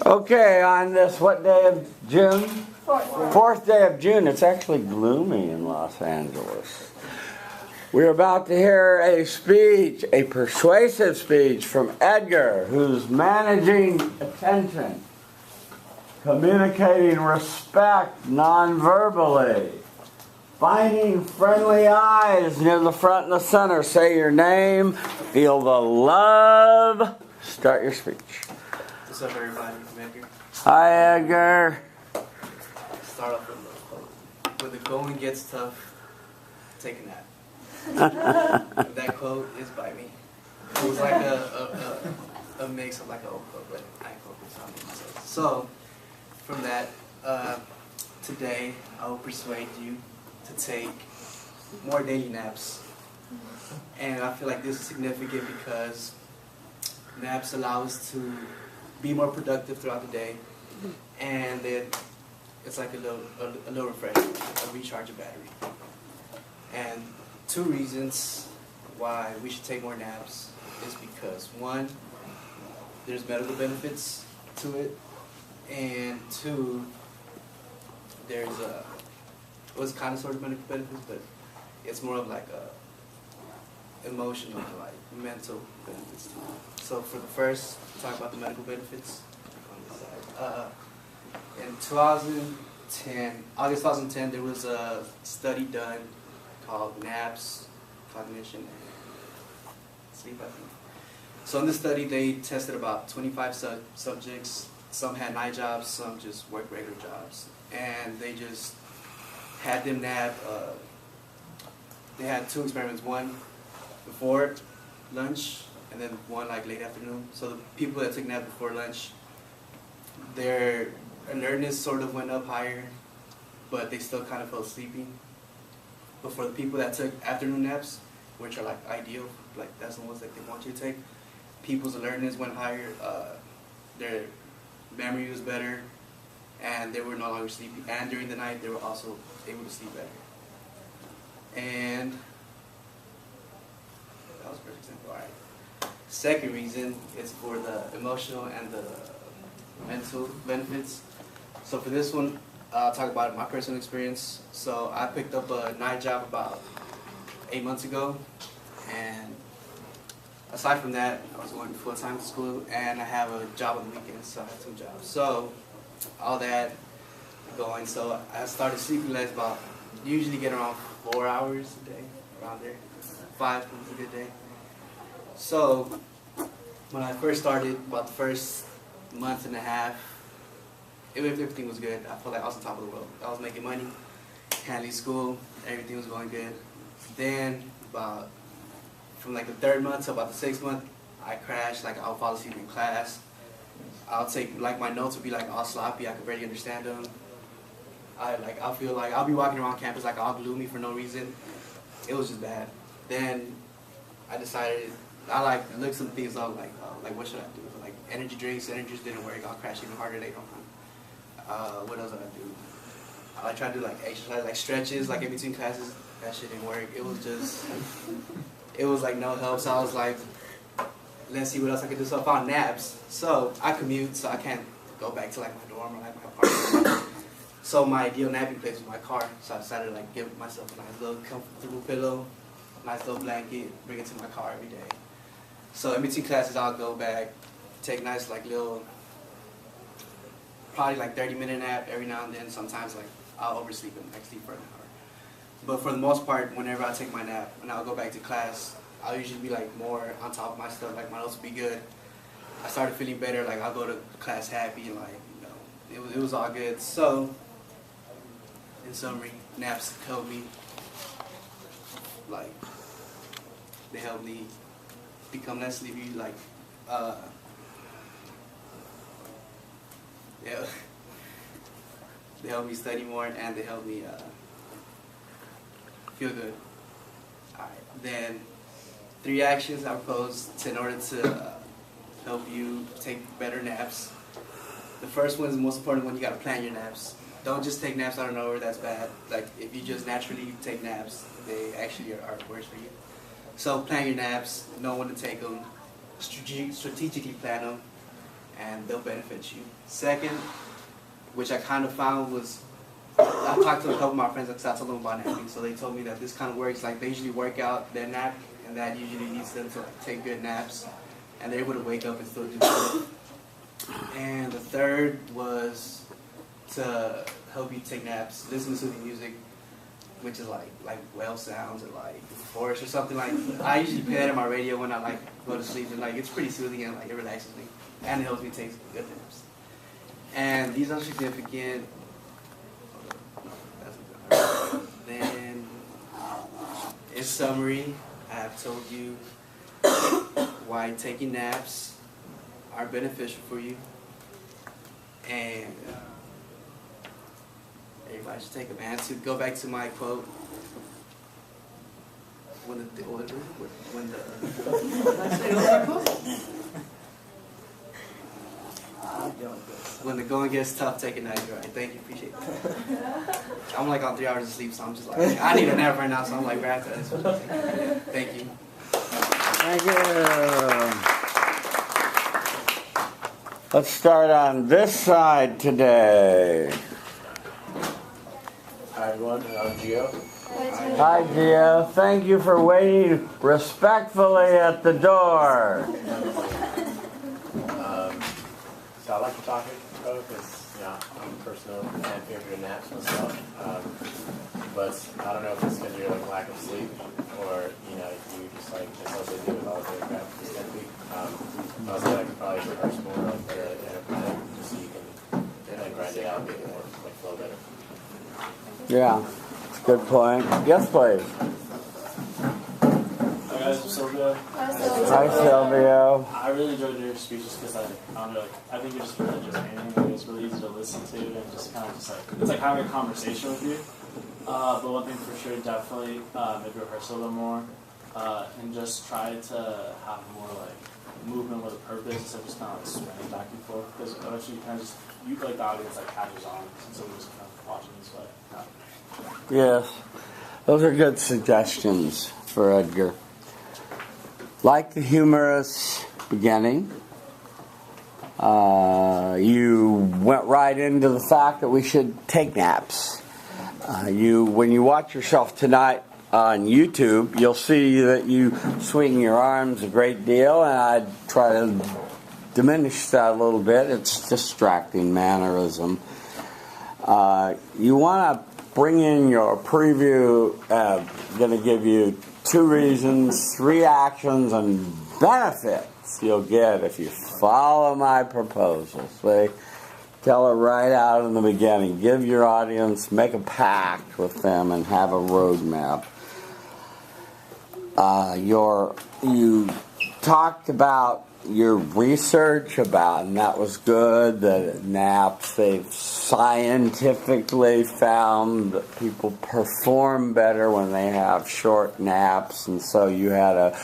Okay, on this, what day of June? Fourth day of June. It's actually gloomy in Los Angeles. We're about to hear a speech, a persuasive speech from Edgar, who's managing attention, communicating respect non-verbally, finding friendly eyes near the front and the center. Say your name, feel the love. Start your speech. What's up, everybody? I'm Edgar. Hi, Edgar. Start off with a quote. When the going gets tough, take a nap. That quote is by me. It was like a mix of like an old quote, but I ain't quote this on myself. So, from that, today I will persuade you to take more daily naps. And I feel like this is significant because naps allow us to be more productive throughout the day, and it's like a little refresher, a recharge of battery. And two reasons why we should take more naps is because, one, there's medical benefits to it, and two, there's what's kind of sort of medical benefits, but it's more of like a emotional, like mental benefits to it. So for the first, talk about the medical benefits on this side. In August 2010, there was a study done called NAPS, Cognition and Sleep, I think. So in this study, they tested about 25 subjects. Some had night jobs, some just worked regular jobs. And they just had them nap. They had two experiments, one before lunch and then one like late afternoon. So the people that took nap before lunch, their alertness sort of went up higher, but they still kind of felt sleepy. But for the people that took afternoon naps, which are like ideal, like that's the ones that they want you to take, people's alertness went higher, their memory was better, and they were no longer sleepy. And during the night, they were also able to sleep better. And that was pretty simple. All right. Second reason is for the emotional and the mental benefits. So for this one, I'll talk about my personal experience. So I picked up a night job about 8 months ago, and aside from that, I was going full-time to school, and I have a job on the weekends, so I have two jobs. So all that going, so I started sleeping less, about usually get around 4 hours a day, around there. 5 was a good day. So when I first started, about the first month and a half, everything was good. I felt like I was on top of the world. I was making money, handling school, everything was going good. Then from like the third month to about the 6th month, I crashed. Like I'll fall asleep in class. I'll take, like my notes would be like all sloppy. I could barely understand them. I'll feel like I'll be walking around campus like all gloomy for no reason. It was just bad. Then I decided, I looked some things up, like what should I do? Like energy drinks didn't work. I'll crash even harder later on. What else did I do? I tried to do like exercise, like stretches, like in between classes. That shit didn't work. It was like no help. So I was like, let's see what else I can do. So I found naps. So I commute, so I can't go back to like my dorm or like my apartment. So my ideal napping place was my car. So I decided to like give myself a nice little comfortable pillow, nice little blanket, bring it to my car every day. So in between classes, I'll go back, take nice like little, probably like 30-minute nap every now and then. Sometimes like I'll oversleep and like sleep for an hour. But for the most part, whenever I take my nap and I'll go back to class, I'll usually be like more on top of my stuff. Like my notes will be good. I started feeling better. Like I'll go to class happy. Like it was all good. So in summary, naps help me. Like they help me become less sleepy. Like yeah, they help me study more, and they help me feel good. Alright, then 3 actions I propose in order to help you take better naps. The first one is the most important one. You gotta plan your naps. Don't just take naps out of nowhere. That's bad. Like if you just naturally take naps, they actually are worse for you. So plan your naps. Know when to take them. Strategically plan them. and they'll benefit you. Second, which I kind of found was, I talked to a couple of my friends because I told them about napping, so they told me that this kind of works. Like they usually work out their nap, and that usually leads them to like, take good naps, and they're able to wake up and still do stuff. And the third was to help you take naps, listen to soothing music, which is like whale sounds or like the forest or something. Like I usually play that on my radio when I like go to sleep, and like it's pretty soothing and like it relaxes me, and it helps me take good naps. And these are significant. Then, in summary, I have told you why taking naps are beneficial for you, and everybody should take them. And to go back to my quote, what did I say? What was my quote? When the going gets tough, take a night ride. Thank you, appreciate it. I'm like on 3 hours of sleep, so I'm just like, I need a nap right now, so I'm like, right after this. Thank you. Thank you. Let's start on this side today. Hi everyone, I'm Gio. Hi, Gio. Thank you for waiting respectfully at the door. So I like to talk because I'm a personal fan favorite of naps myself. But I don't know if it's because of your lack of sleep or you just like associate with all the crap this week. I was I could probably rehearse more like the interplay just so you can grind it out and make it more like flow better. Yeah, that's a good point. Yes, please. Hi guys, I'm Silvio. Hi, Silvio. I really enjoyed your speeches because I don't know, I think you're just really entertaining and it's really easy to listen to and just kind of it's like having a conversation with you. But one thing for sure, definitely maybe rehearse a little more and just try to have more like movement with a purpose instead of just kind of like swaying back and forth because eventually you kind of just, like the audience like catches on instead of just kind of watching this way. Yes, those are good suggestions for Edgar. Like the humorous beginning, you went right into the fact that we should take naps. When you watch yourself tonight on YouTube, you'll see that you swing your arms a great deal, and I'd try to diminish that a little bit. It's distracting mannerism. You want to bring in your preview. Going to give you 2 reasons, 3 actions, and benefits you'll get if you follow my proposals. See? Tell it right out in the beginning. Give your audience, make a pact with them, and have a roadmap. You talked about your research about, and that was good, that naps, they've scientifically found that people perform better when they have short naps, and so you had a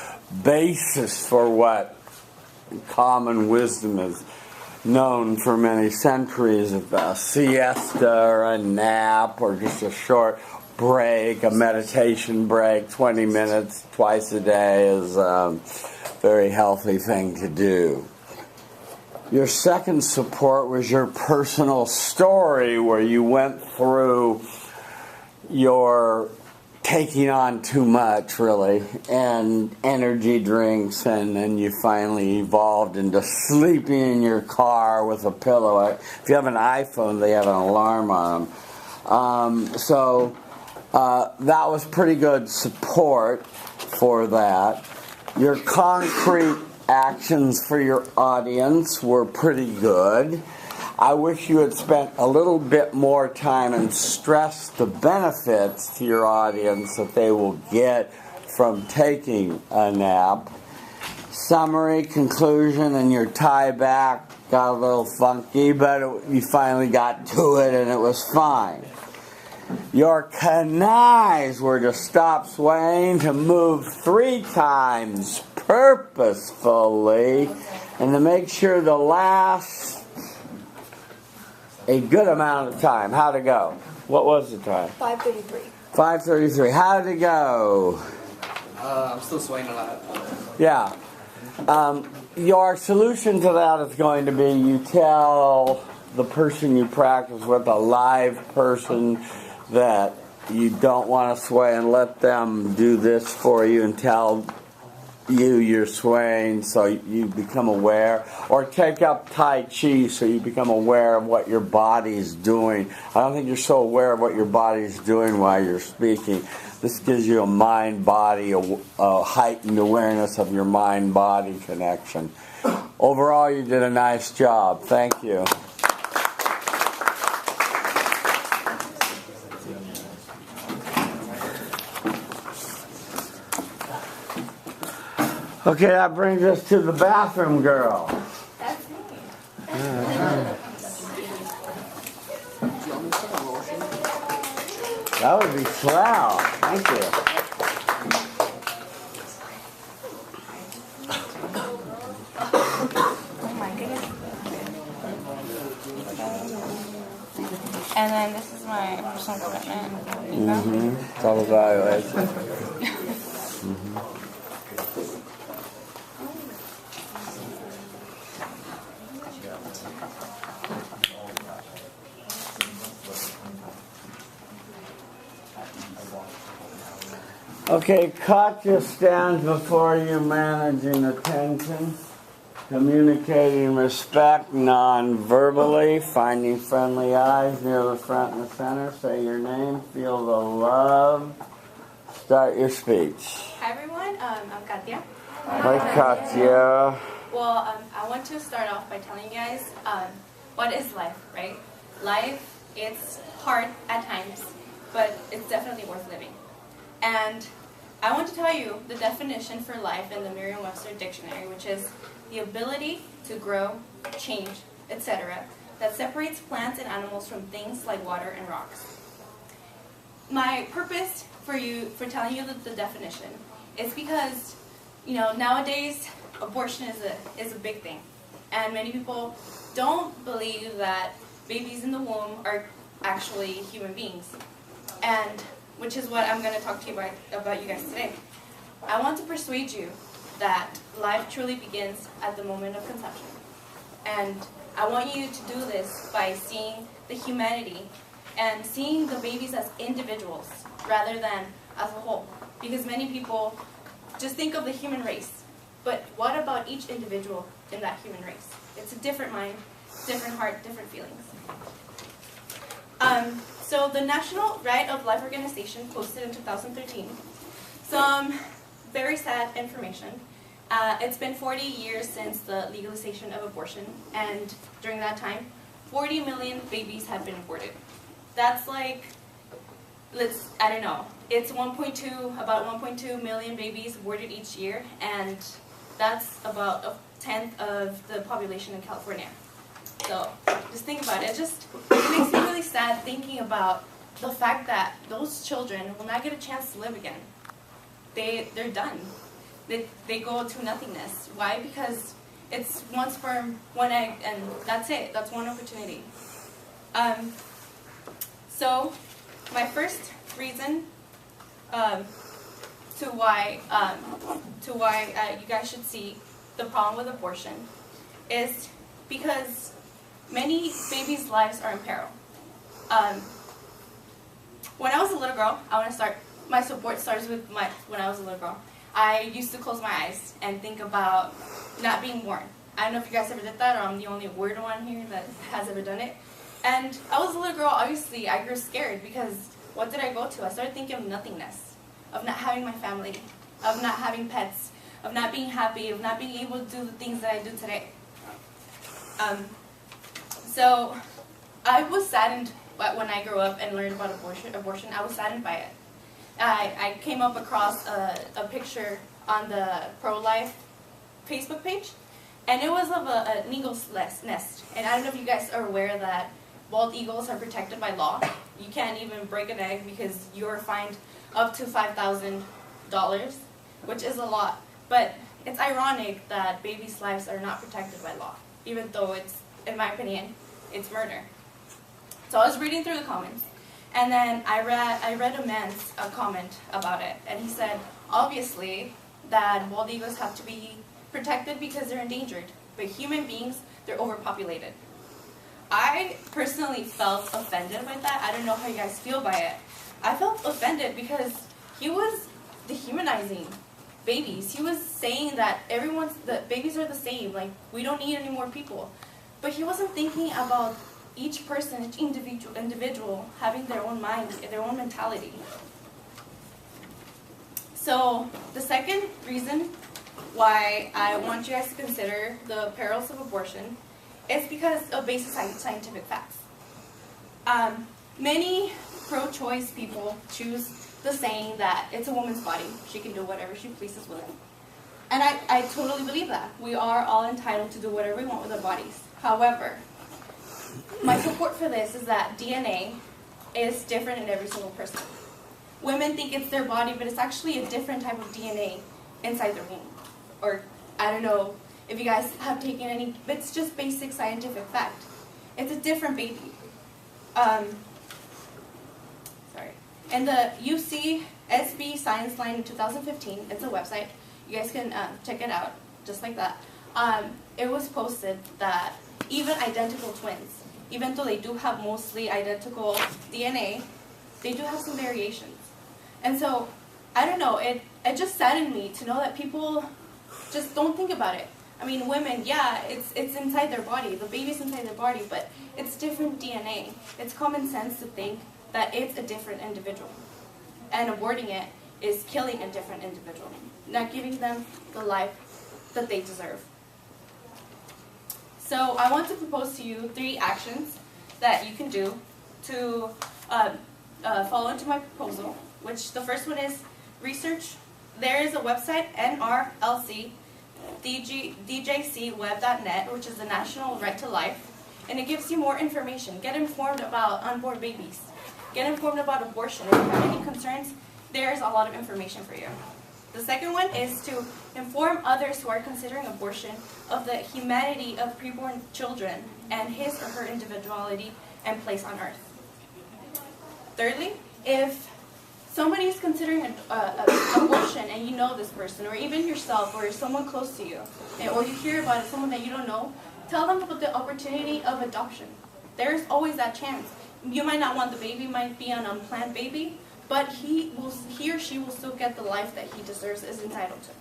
basis for what common wisdom is known for many centuries of a siesta or a nap or just a short break, a meditation break, 20 minutes twice a day is very healthy thing to do. Your second support was your personal story where you went through your taking on too much, really, and energy drinks, and then you finally evolved into sleeping in your car with a pillow. If you have an iPhone, they have an alarm on them. So that was pretty good support for that. Your concrete actions for your audience were pretty good. I wish you had spent a little bit more time and stressed the benefits to your audience that they will get from taking a nap. Summary, conclusion, and your tie back got a little funky, but you finally got to it and it was fine. Your canais were to stop swaying, to move 3 times purposefully, and to make sure to last a good amount of time. How'd it go? What was the time? 5:33. 5:33. How'd it go? I'm still swaying a lot. Yeah. your solution to that is going to be you tell the person you practice with, a live person, that you don't want to sway, and let them do this for you and tell you you're swaying so you become aware. Or take up Tai Chi so you become aware of what your body's doing. I don't think you're so aware of what your body's doing while you're speaking. This gives you a mind-body, a heightened awareness of your mind-body connection. Overall, you did a nice job. Thank you. Okay, that brings us to the bathroom girl. That's me. That would be swell. Thank you. Oh my goodness. And then this is my personal commitment. Mm-hmm. Self-evaluation. Okay, Katya stands before you managing attention, communicating respect non-verbally, finding friendly eyes near the front and the center. Say your name, feel the love. Start your speech. Hi everyone, I'm Katya. Hi, Katya. Well, I want to start off by telling you guys what is life, right? Life, it's hard at times, but it's definitely worth living. And I want to tell you the definition for life in the Merriam-Webster dictionary, which is the ability to grow, change, etc., that separates plants and animals from things like water and rocks. My purpose for telling you the definition is because, nowadays abortion is a big thing, and many people don't believe that babies in the womb are actually human beings, and which is what I'm going to talk to you about you guys today. I want to persuade you that life truly begins at the moment of conception. And I want you to do this by seeing the humanity and seeing the babies as individuals rather than as a whole. Because many people just think of the human race. But what about each individual in that human race? It's a different mind, different heart, different feelings. So the National Right of Life Organization posted in 2013 some very sad information. It's been 40 years since the legalization of abortion, and during that time, 40 million babies have been aborted. That's like, it's about 1.2 million babies aborted each year, and that's about a tenth of the population in California. So just think about it. It makes me really sad thinking about the fact that those children will not get a chance to live again. They're done. They go to nothingness. Why? Because it's one sperm, one egg, and that's it. That's one opportunity. So my first reason to why you guys should see the problem with abortion is because many babies' lives are in peril. When I was a little girl, my support starts with when I was a little girl. I used to close my eyes and think about not being born. I don't know if you guys ever did that, or I'm the only weird one here that has ever done it. And I was a little girl, obviously, I grew scared because what did I go to? I started thinking of nothingness, of not having my family, of not having pets, of not being happy, of not being able to do the things that I do today. So I was saddened when I grew up and learned about abortion. I was saddened by it. I came up across a picture on the pro-life Facebook page, and it was of an eagle's nest. And I don't know if you guys are aware that bald eagles are protected by law. You can't even break an egg because you're fined up to $5,000, which is a lot. But it's ironic that babies' lives are not protected by law, even though it's, in my opinion, it's murder. So I was reading through the comments, and then I read a man's comment about it, and he said, obviously, that bald eagles have to be protected because they're endangered. But human beings, they're overpopulated. I personally felt offended by that. I don't know how you guys feel by it. I felt offended because he was dehumanizing babies. He was saying that the babies are the same, like we don't need any more people. But he wasn't thinking about each person, each individual having their own mind, their own mentality. So the second reason why I want you guys to consider the perils of abortion is because of basic scientific facts. Many pro-choice people choose the saying that it's a woman's body. She can do whatever she pleases with it. And I totally believe that. We are all entitled to do whatever we want with our bodies. However, my support for this is that DNA is different in every single person. Women think it's their body, but it's actually a different type of DNA inside their womb. Or, I don't know if you guys have taken any, but it's just basic scientific fact. It's a different baby. And the UCSB Science Line in 2015, it's a website. You guys can check it out, just like that. It was posted that even identical twins, even though they do have mostly identical DNA, they do have some variations. And so, I don't know, it just saddened me to know that people just don't think about it. I mean, women, yeah, it's inside their body, the baby's inside their body, but it's different DNA. It's common sense to think that it's a different individual. And aborting it is killing a different individual, not giving them the life that they deserve. So I want to propose to you 3 actions that you can do to follow into my proposal, which the first one is research. There is a website, nrlc.djcweb.net, which is the National Right to Life, and it gives you more information. Get informed about unborn babies. Get informed about abortion. If you have any concerns, there's a lot of information for you. The second one is to inform others who are considering abortion of the humanity of preborn children and his or her individuality and place on earth. Thirdly, if somebody is considering abortion and you know this person, or even yourself, or someone close to you, or you hear about it, someone that you don't know, tell them about the opportunity of adoption. There's always that chance. You might not want the baby, might be an unplanned baby, but he or she will still get the life that he deserves, is entitled to.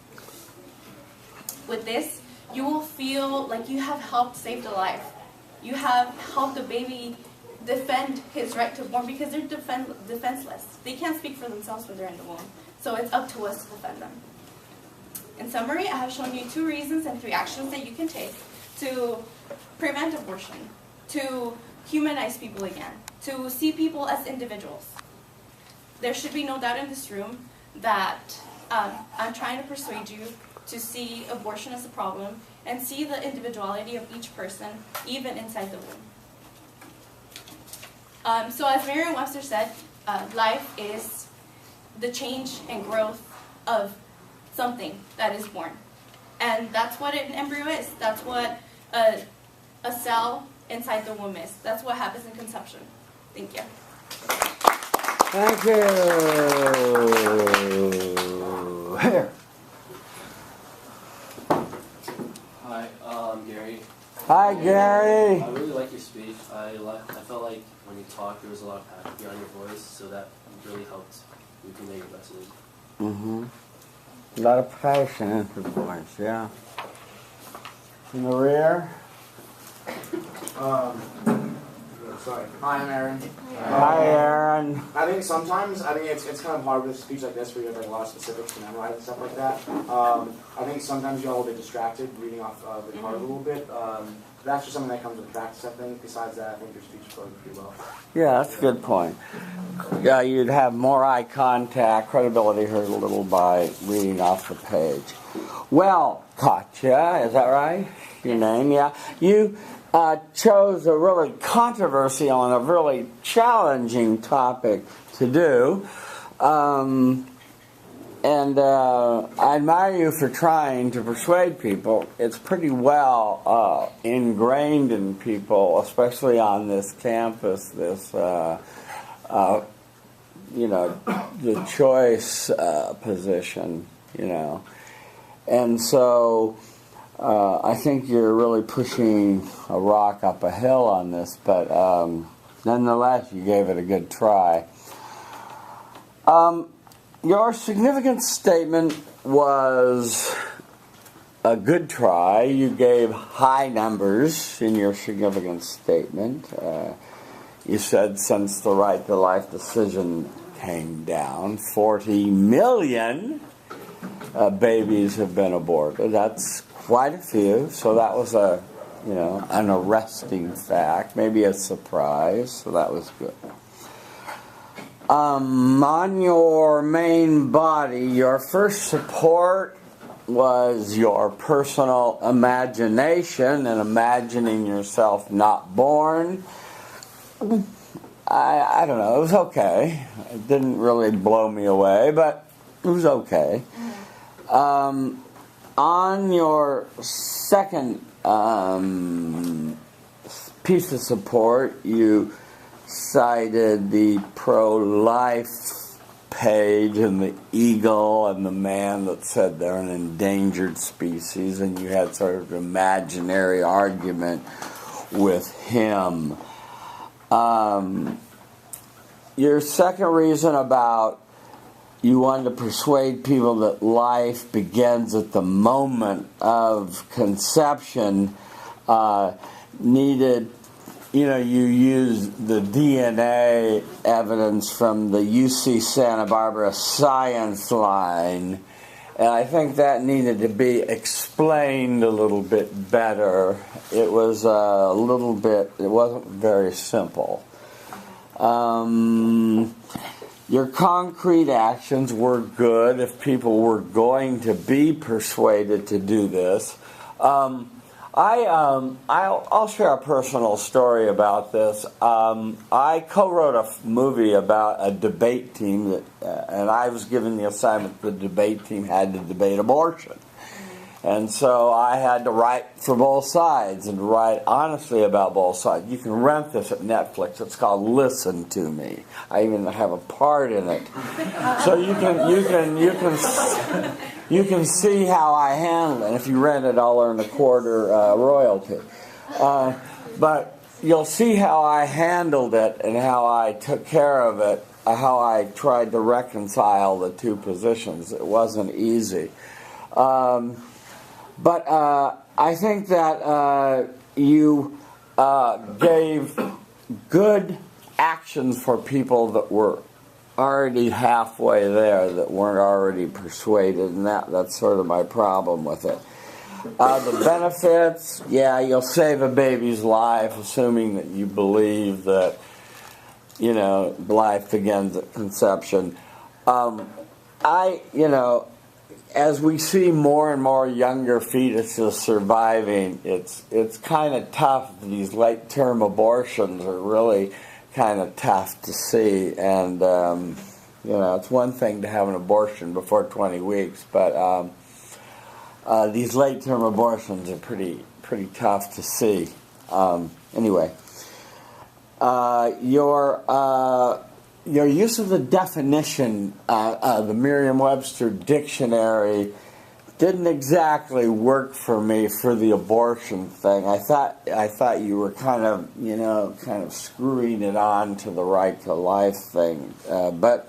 With this, you will feel like you have helped save the life. You have helped the baby defend his right to born, because they're defenseless. They can't speak for themselves when they're in the womb. So it's up to us to defend them. In summary, I have shown you 2 reasons and 3 actions that you can take to prevent abortion, to humanize people again, to see people as individuals. There should be no doubt in this room that I'm trying to persuade you to see abortion as a problem and see the individuality of each person, even inside the womb. So as Merriam-Webster said, life is the change and growth of something that is born. And that's what an embryo is. That's what a cell inside the womb is. That's what happens in conception. Thank you. Thank you. Here. Hi, Gary. Hi, Gary. I really like your speech. I felt like when you talked, there was a lot of passion behind your voice, so that really helped you convey your message. Mm-hmm. A lot of passion in the voice, yeah. In the rear. Sorry. Hi, I'm Aaron. Hi, Aaron. I think sometimes, it's kind of hard with a speech like this where you have like a lot of specifics to memorize and stuff like that. I think sometimes you're a little bit distracted reading off the card a little bit. That's just something that comes with practice, I think. Besides that, I think your speech flowed pretty well. Yeah, that's a good point. Yeah, you'd have more eye contact, credibility hurt a little by reading off the page. Well, Katya, is that right? Your name, yeah. You chose a really controversial and a really challenging topic to do. And I admire you for trying to persuade people. It's pretty well ingrained in people, especially on this campus, this, the choice position, And so I think you're really pushing a rock up a hill on this, but nonetheless, you gave it a good try. Your significance statement was a good try. You gave high numbers in your significance statement. You said since the right to life decision came down, 40 million babies have been aborted. That's quite a few. So that was an arresting fact, maybe a surprise. So that was good. On your main body, your first support was your personal imagination and imagining yourself not born. I don't know, it was okay. It didn't really blow me away, but it was okay. On your second piece of support, you cited the pro-life page and the eagle and the man that said they're an endangered species, and you had sort of an imaginary argument with him. Your second reason about you wanted to persuade people that life begins at the moment of conception needed, you used the DNA evidence from the UC Santa Barbara science line, and I think that needed to be explained a little bit better. It was it wasn't very simple. Your concrete actions were good if people were going to be persuaded to do this. I'll share a personal story about this. I co-wrote a movie about a debate team and I was given the assignment the debate team had to debate abortion. And so I had to write for both sides and write honestly about both sides. You can rent this at Netflix. It's called Listen to Me. I even have a part in it, so you can see how I handle it. If you rent it, I'll earn a quarter royalty. But you'll see how I handled it and how I took care of it. How I tried to reconcile the two positions. It wasn't easy. But I think that you gave good actions for people that were already halfway there, that weren't already persuaded, and that's sort of my problem with it. The benefits, you'll save a baby's life, assuming that you believe that, life begins at conception. As we see more and more younger fetuses surviving, it's kind of tough. These late-term abortions are really kind of tough to see. And, it's one thing to have an abortion before 20 weeks, but these late-term abortions are pretty tough to see. Anyway, your use of the definition, the Merriam-Webster dictionary, didn't exactly work for me for the abortion thing. I thought you were kind of screwing it on to the right to life thing. But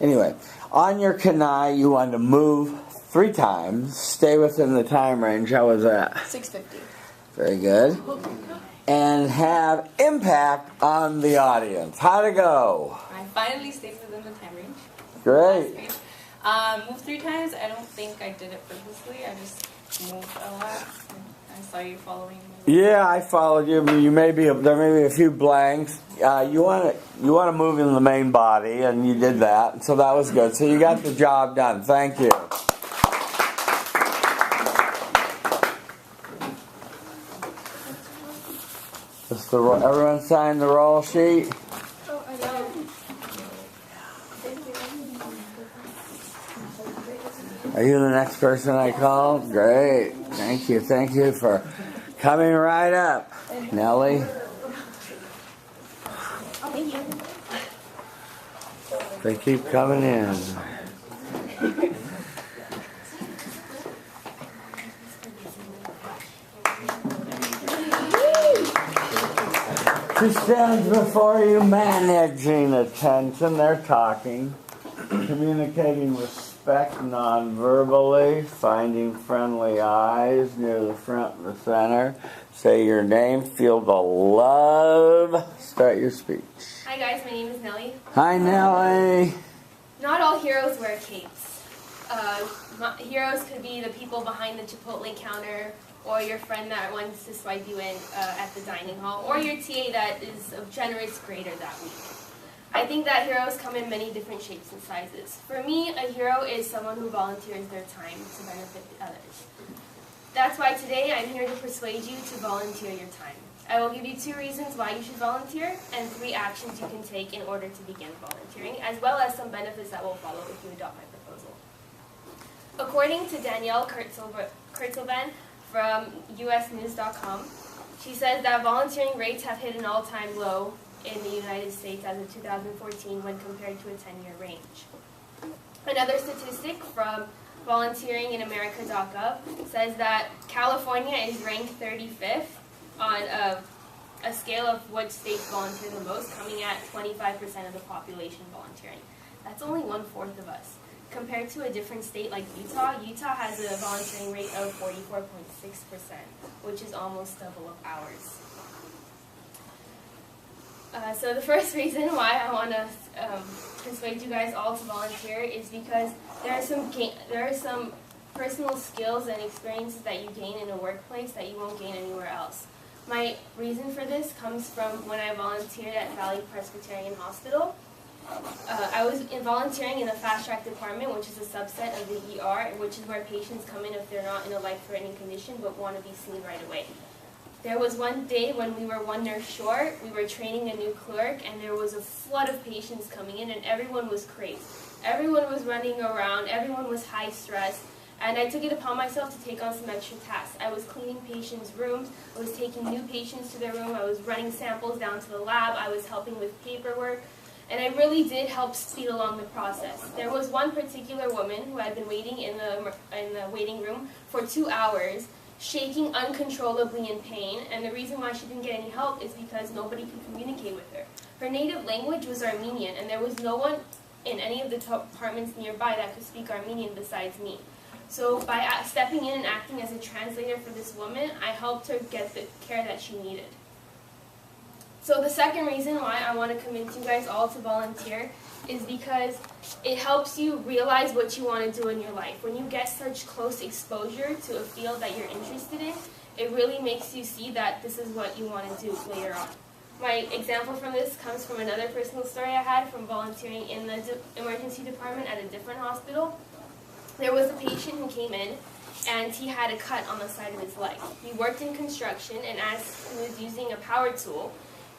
anyway, on your Kenai, you wanted to move 3 times, stay within the time range. How was that? 650. Very good. And have impact on the audience. How'd it go? I finally stayed within the time range. Great. Moved 3 times. I don't think I did it purposely. I just moved a lot. I saw you following me. Yeah, I followed you. There may be a few blanks. You want to move in the main body, and you did that. So that was good. So you got the job done. Thank you. Everyone sign the roll sheet? Are you the next person I called? Great. Thank you for coming right up. Nellie? Thank you. They keep coming in. She stands before you managing attention. They're talking, communicating respect non-verbally, finding friendly eyes near the front and the center. Say your name, feel the love. Start your speech. Hi guys, my name is Nellie. Hi, Nellie. Not all heroes wear capes. Heroes could be the people behind the Chipotle counter, or your friend that wants to swipe you in at the dining hall, or your TA that is a generous grader that week. I think that heroes come in many different shapes and sizes. For me, a hero is someone who volunteers their time to benefit others. That's why today I'm here to persuade you to volunteer your time. I will give you 2 reasons why you should volunteer and 3 actions you can take in order to begin volunteering, as well as some benefits that will follow if you adopt my proposal. According to Danielle Kurtzelban from usnews.com, she says that volunteering rates have hit an all-time low in the United States as of 2014 when compared to a 10-year range. Another statistic from volunteeringinamerica.gov says that California is ranked 35th on a scale of which states volunteer the most, coming at 25% of the population volunteering. That's only 1/4 of us. Compared to a different state like Utah, Utah has a volunteering rate of 44.6%, which is almost double of ours. So the first reason why I want to persuade you guys all to volunteer is because there are some personal skills and experiences that you gain in a workplace that you won't gain anywhere else. My reason for this comes from when I volunteered at Valley Presbyterian Hospital. I was volunteering in the fast track department, which is a subset of the ER, which is where patients come in if they're not in a life-threatening condition but want to be seen right away. There was one day when we were 1 nurse short, we were training a new clerk, and there was a flood of patients coming in, and everyone was crazy. Everyone was running around, everyone was high stress, and I took it upon myself to take on some extra tasks. I was cleaning patients' rooms, I was taking new patients to their room, I was running samples down to the lab, I was helping with paperwork, and I really did help speed along the process. There was one particular woman who had been waiting in the waiting room for 2 hours, shaking uncontrollably in pain, and the reason why she didn't get any help is because nobody could communicate with her. Her native language was Armenian, and there was no one in any of the departments nearby that could speak Armenian besides me. So by stepping in and acting as a translator for this woman, I helped her get the care that she needed. So the second reason why I want to convince you guys all to volunteer is because it helps you realize what you want to do in your life. When you get such close exposure to a field that you're interested in, it really makes you see that this is what you want to do later on. My example from this comes from another personal story I had from volunteering in the emergency department at a different hospital. There was a patient who came in and he had a cut on the side of his leg. He worked in construction, and as he was using a power tool,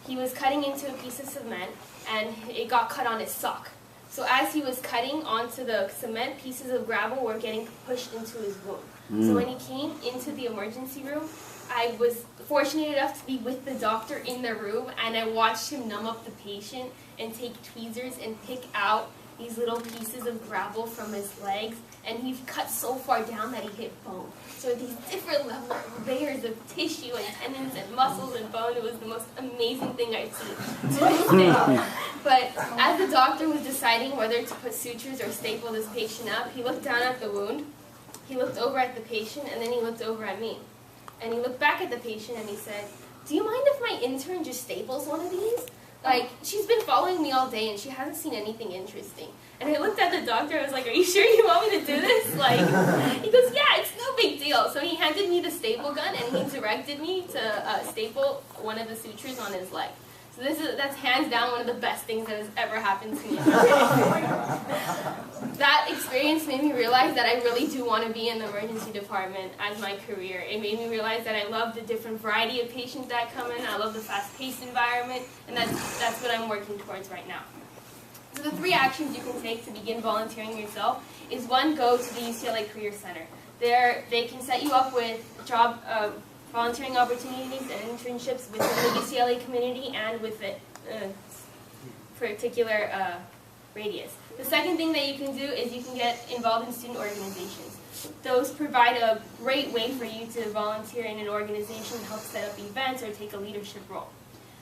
he was cutting into a piece of cement and it got cut on his sock. So as he was cutting onto the cement, pieces of gravel were getting pushed into his wound. So when he came into the emergency room, I was fortunate enough to be with the doctor in the room, and I watched him numb up the patient and take tweezers and pick out these little pieces of gravel from his legs, and he cut so far down that he hit bone. So these different layers of tissue and tendons and muscles and bone, it was the most amazing thing I've seen to this day. But as the doctor was deciding whether to put sutures or staple this patient up, he looked down at the wound, he looked over at the patient, and then he looked over at me. And he looked back at the patient and he said, "Do you mind if my intern just staples one of these? Like, she's been following me all day and she hasn't seen anything interesting." And I looked at the doctor, I was like, "Are you sure you want me to do this?" Like, he goes, "Yeah, it's no big deal." So he handed me the staple gun and he directed me to staple one of the sutures on his leg. So that's hands down one of the best things that has ever happened to me. That experience made me realize that I really do want to be in the emergency department as my career. It made me realize that I love the different variety of patients that come in. I love the fast-paced environment, and that's what I'm working towards right now. So the 3 actions you can take to begin volunteering yourself is 1, go to the UCLA Career Center. There, they can set you up with job volunteering opportunities and internships within the UCLA community and with a particular radius. The second thing that you can do is you can get involved in student organizations. Those provide a great way for you to volunteer in an organization, help set up events, or take a leadership role.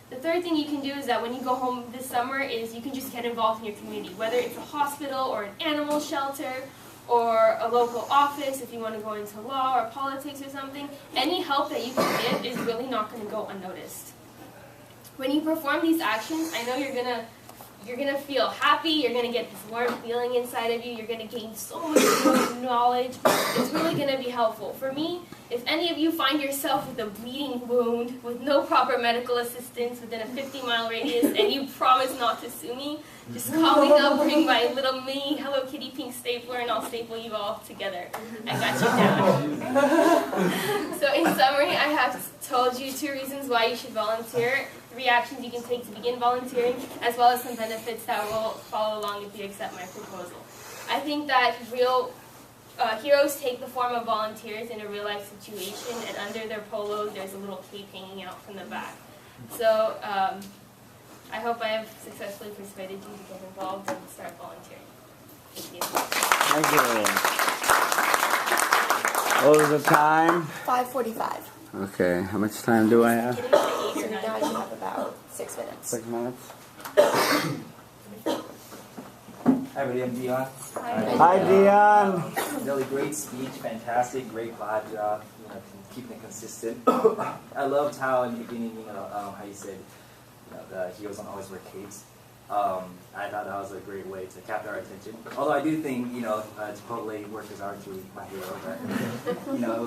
The third thing you can do is that when you go home this summer is you can just get involved in your community, whether it's a hospital or an animal shelter or a local office if you want to go into law or politics or something. Any help that you can give is really not going to go unnoticed. When you perform these actions, I know you're gonna feel happy, you're gonna get this warm feeling inside of you, you're gonna gain so much new knowledge. It's really gonna be helpful. For me, if any of you find yourself with a bleeding wound with no proper medical assistance within a 50-mile radius and you promise not to sue me, just call me up, bring my little mini Hello Kitty pink stapler, and I'll staple you all together. I got you down. So in summary, I have told you 2 reasons why you should volunteer, 3 actions you can take to begin volunteering, as well as some benefits that will follow along if you accept my proposal. I think that real heroes take the form of volunteers in a real-life situation, and under their polos there's a little cape hanging out from the back. So I hope I have successfully persuaded you to get involved and start volunteering. Thank you. Thank you. What was the time? 5:45. Okay, how much time do I have? Getting to 8 So or 9. now you have about 6 minutes. 6 minutes. Hi, everybody. I'm Dion. Hi, Dion. Really great speech, fantastic, great vibe job. Keeping it consistent. I loved how in the beginning, how you said, the heroes don't always wear capes. I thought that was a great way to capture our attention. Although I do think, Chipotle workers are truly my hero. But,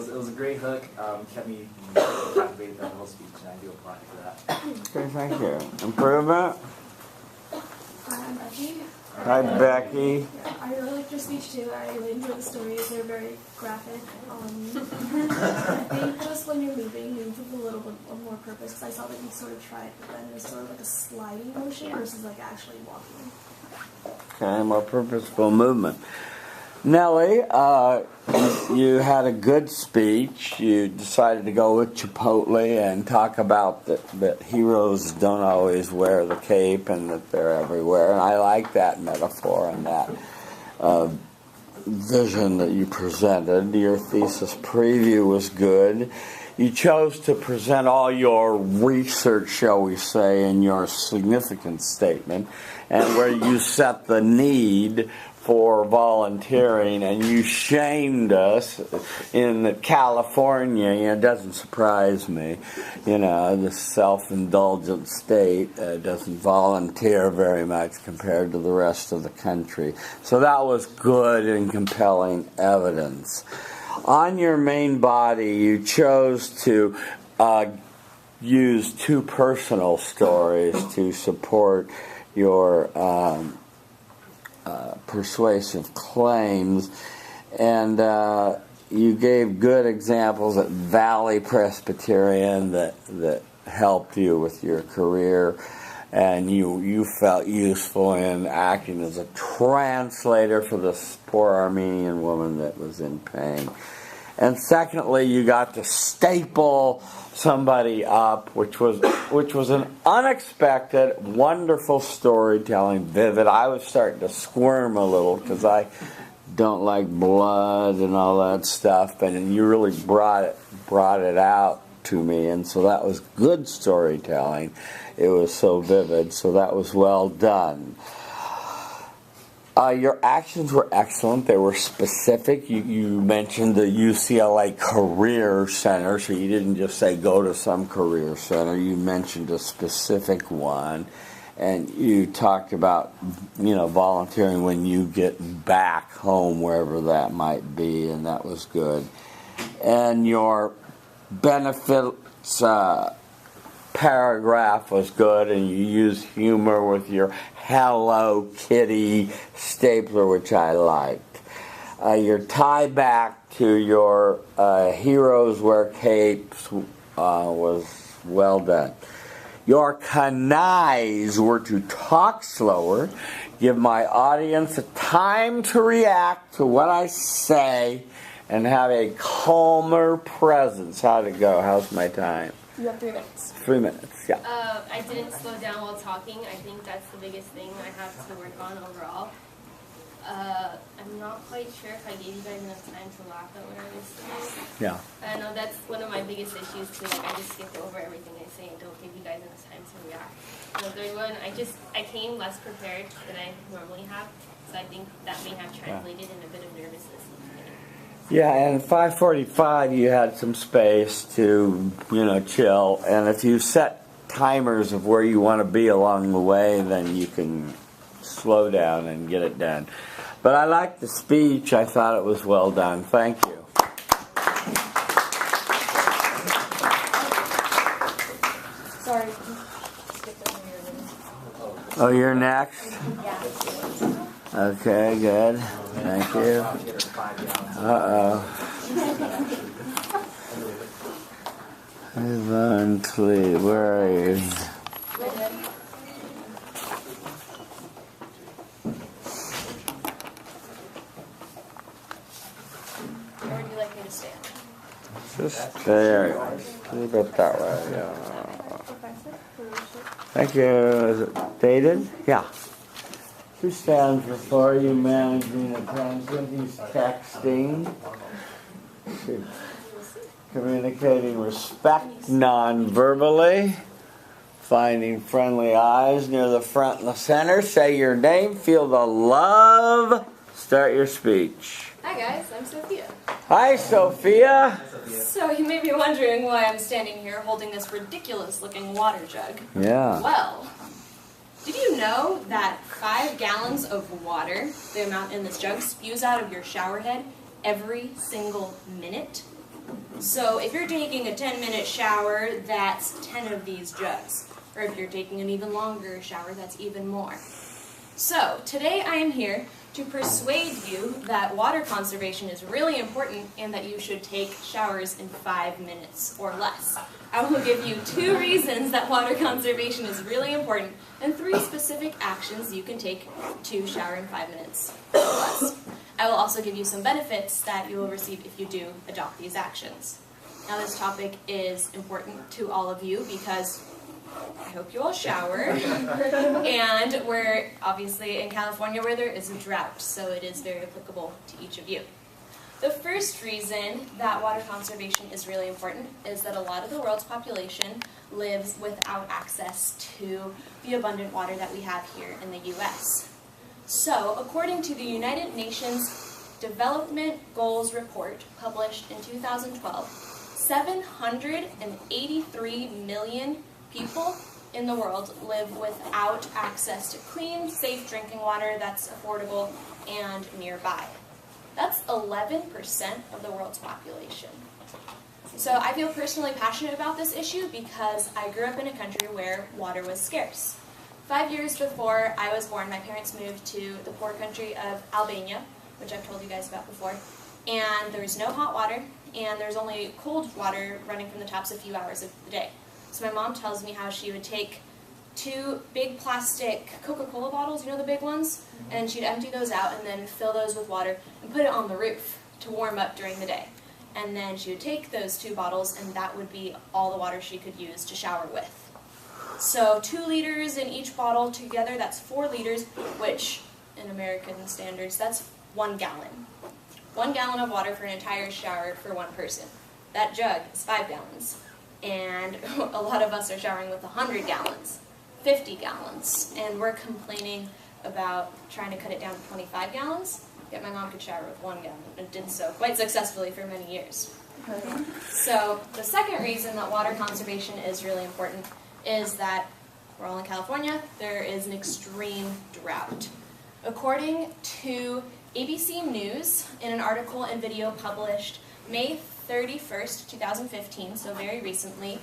it was a great hook. Kept me captivated throughout the whole speech, and I do applaud you for that. Okay, thank you. Improvement? I'm Becky. Hi, Becky. Yeah, I really liked your speech too. I really enjoyed the stories. They're very graphic. I think just when you're moving with a little bit of more purpose, because I saw that you sort of tried, but then there's sort of like a sliding motion versus like actually walking. Okay, more purposeful movement. Nellie, you had a good speech. You decided to go with Chipotle and talk about that heroes don't always wear the cape and that they're everywhere. And I like that metaphor and that vision that you presented. Your thesis preview was good. You chose to present all your research, shall we say, in your significance statement, and where you set the need for volunteering, and you shamed us in California. It doesn't surprise me. The self-indulgent state doesn't volunteer very much compared to the rest of the country. So that was good and compelling evidence. On your main body, you chose to use 2 personal stories to support your persuasive claims, and you gave good examples at Valley Presbyterian that helped you with your career, and you felt useful in acting as a translator for this poor Armenian woman that was in pain. And secondly, you got to staple somebody up, which was an unexpected, wonderful storytelling, vivid. I was starting to squirm a little because I don't like blood and all that stuff, and you really brought it out to me, and so that was good storytelling. It was so vivid, so that was well done. Your actions were excellent. They were specific. You mentioned the UCLA Career Center, so you didn't just say go to some career center. You mentioned a specific one, and you talked about volunteering when you get back home, wherever that might be, and that was good. And your benefits paragraph was good, and you used humor with your Hello Kitty stapler, which I liked. Your tie back to your heroes wear capes was well done. Your canais were to talk slower, give my audience a time to react to what I say, and have a calmer presence. How'd it go? How's my time? You have 3 minutes. 3 minutes, yeah. I didn't slow down while talking. I think that's the biggest thing I have to work on overall. I'm not quite sure if I gave you guys enough time to laugh at what I was saying. Yeah. I know that's one of my biggest issues too. Like I just skipped over everything I say and don't give you guys enough time to react. And the third one, I came less prepared than I normally have, so I think that may have translated in a bit of nervousness. Yeah, and 5:45 you had some space to, chill. And if you set timers of where you want to be along the way, then you can slow down and get it done. But I liked the speech. I thought it was well done. Thank you. Sorry, skipped over your Oh, you're next? Yeah. Okay, good. Thank you. Uh-oh. Yvonne Cleve, where are you? Where would you like me to stand? Just there. A little bit that way, yeah. Thank you. Is it dated? Yeah. Who stands before you managing attention? He's texting. Communicating respect non-verbally. Finding friendly eyes near the front and the center. Say your name. Feel the love. Start your speech. Hi guys, I'm Sophia. Hi, Sophia. So you may be wondering why I'm standing here holding this ridiculous looking water jug. Yeah. Well, did you know that 5 gallons of water, the amount in this jug, spews out of your shower head every single minute? So if you're taking a 10-minute shower, that's 10 of these jugs. Or if you're taking an even longer shower, that's even more. So today I am here to persuade you that water conservation is really important and that you should take showers in 5 minutes or less. I will give you 2 reasons that water conservation is really important and 3 specific actions you can take to shower in 5 minutes or less. I will also give you some benefits that you will receive if you do adopt these actions. Now this topic is important to all of you because I hope you all shower, and we're obviously in California where there is a drought, so it is very applicable to each of you. The first reason that water conservation is really important is that a lot of the world's population lives without access to the abundant water that we have here in the U.S. So, according to the United Nations Development Goals Report published in 2012, 783 million people in the world live without access to clean, safe drinking water that's affordable and nearby. That's 11% of the world's population. So I feel personally passionate about this issue because I grew up in a country where water was scarce. 5 years before I was born, my parents moved to the poor country of Albania, which I've told you guys about before, and there was no hot water, and there's only cold water running from the taps a few hours of the day. So my mom tells me how she would take 2 big plastic Coca-Cola bottles, you know the big ones? And she'd empty those out and then fill those with water and put it on the roof to warm up during the day. And then she would take those 2 bottles and that would be all the water she could use to shower with. So 2 liters in each bottle together, that's 4 liters, which in American standards, that's 1 gallon. 1 gallon of water for an entire shower for 1 person. That jug is 5 gallons. And a lot of us are showering with 100 gallons, 50 gallons, and we're complaining about trying to cut it down to 25 gallons, yet my mom could shower with 1 gallon, and did so quite successfully for many years. So the second reason that water conservation is really important is that we're all in California, there is an extreme drought. According to ABC News, in an article and video published May 31st, 2015, so very recently,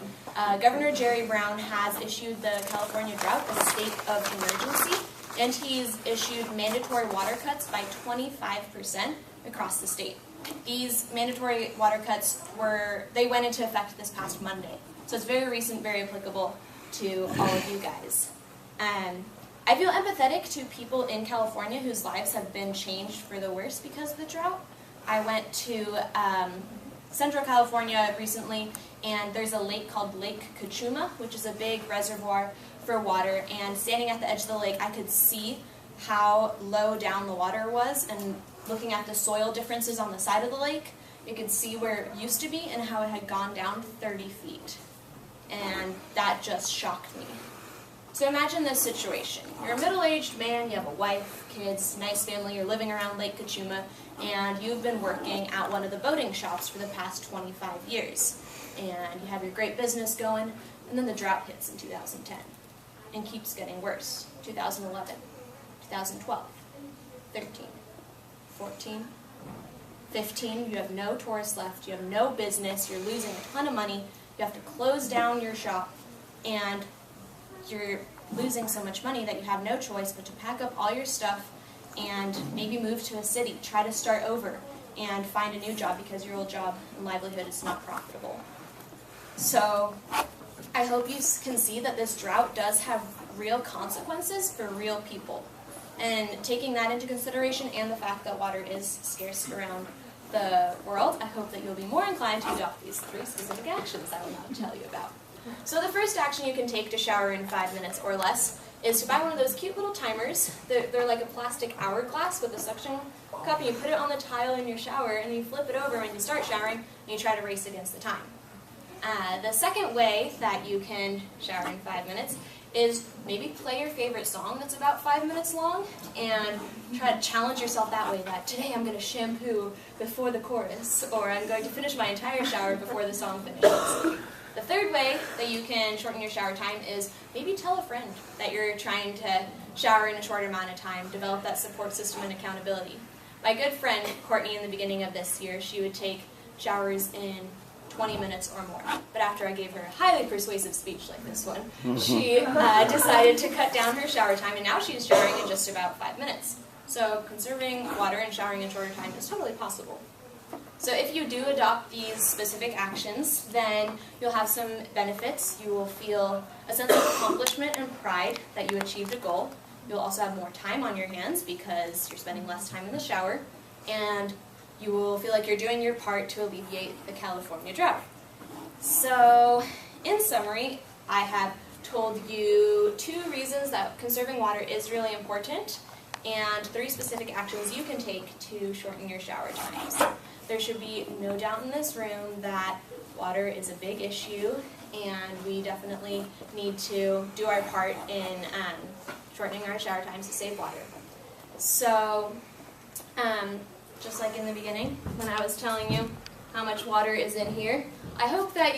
Governor Jerry Brown has issued the California drought as a state of emergency, and he's issued mandatory water cuts by 25% across the state. These mandatory water cuts went into effect this past Monday, so it's very recent, very applicable to all of you guys. I feel empathetic to people in California whose lives have been changed for the worse because of the drought. I went to Central California recently, and there's a lake called Lake Cachuma, which is a big reservoir for water, and standing at the edge of the lake, I could see how low down the water was, and looking at the soil differences on the side of the lake, you could see where it used to be and how it had gone down 30 feet. And that just shocked me. So imagine this situation. You're a middle-aged man, you have a wife, kids, nice family, you're living around Lake Kachuma, and you've been working at one of the boating shops for the past 25 years. And you have your great business going, and then the drought hits in 2010 and keeps getting worse. 2011, 2012, 13, 14, 15, you have no tourists left, you have no business, you're losing a ton of money, you have to close down your shop, and you're losing so much money that you have no choice but to pack up all your stuff and maybe move to a city, try to start over, and find a new job because your old job and livelihood is not profitable. So I hope you can see that this drought does have real consequences for real people. And taking that into consideration and the fact that water is scarce around the world, I hope that you'll be more inclined to adopt these 3 specific actions I will now tell you about. So the first action you can take to shower in 5 minutes or less is to buy one of those cute little timers. They're like a plastic hourglass with a suction cup, and you put it on the tile in your shower, and you flip it over when you start showering, and you try to race against the time. The second way that you can shower in 5 minutes is maybe play your favorite song that's about 5 minutes long and try to challenge yourself that way, that today I'm going to shampoo before the chorus, or I'm going to finish my entire shower before the song finishes. The third way that you can shorten your shower time is maybe tell a friend that you're trying to shower in a shorter amount of time, develop that support system and accountability. My good friend Courtney, in the beginning of this year, she would take showers in 20 minutes or more. But after I gave her a highly persuasive speech like this one, she decided to cut down her shower time, and now she's showering in just about 5 minutes. So conserving water and showering in shorter time is totally possible. So if you do adopt these specific actions, then you'll have some benefits. You will feel a sense of accomplishment and pride that you achieved a goal. You'll also have more time on your hands because you're spending less time in the shower, and you will feel like you're doing your part to alleviate the California drought. So, in summary, I have told you 2 reasons that conserving water is really important, and 3 specific actions you can take to shorten your shower times. There should be no doubt in this room that water is a big issue, and we definitely need to do our part in shortening our shower times to save water. So, just like in the beginning, when I was telling you how much water is in here, I hope that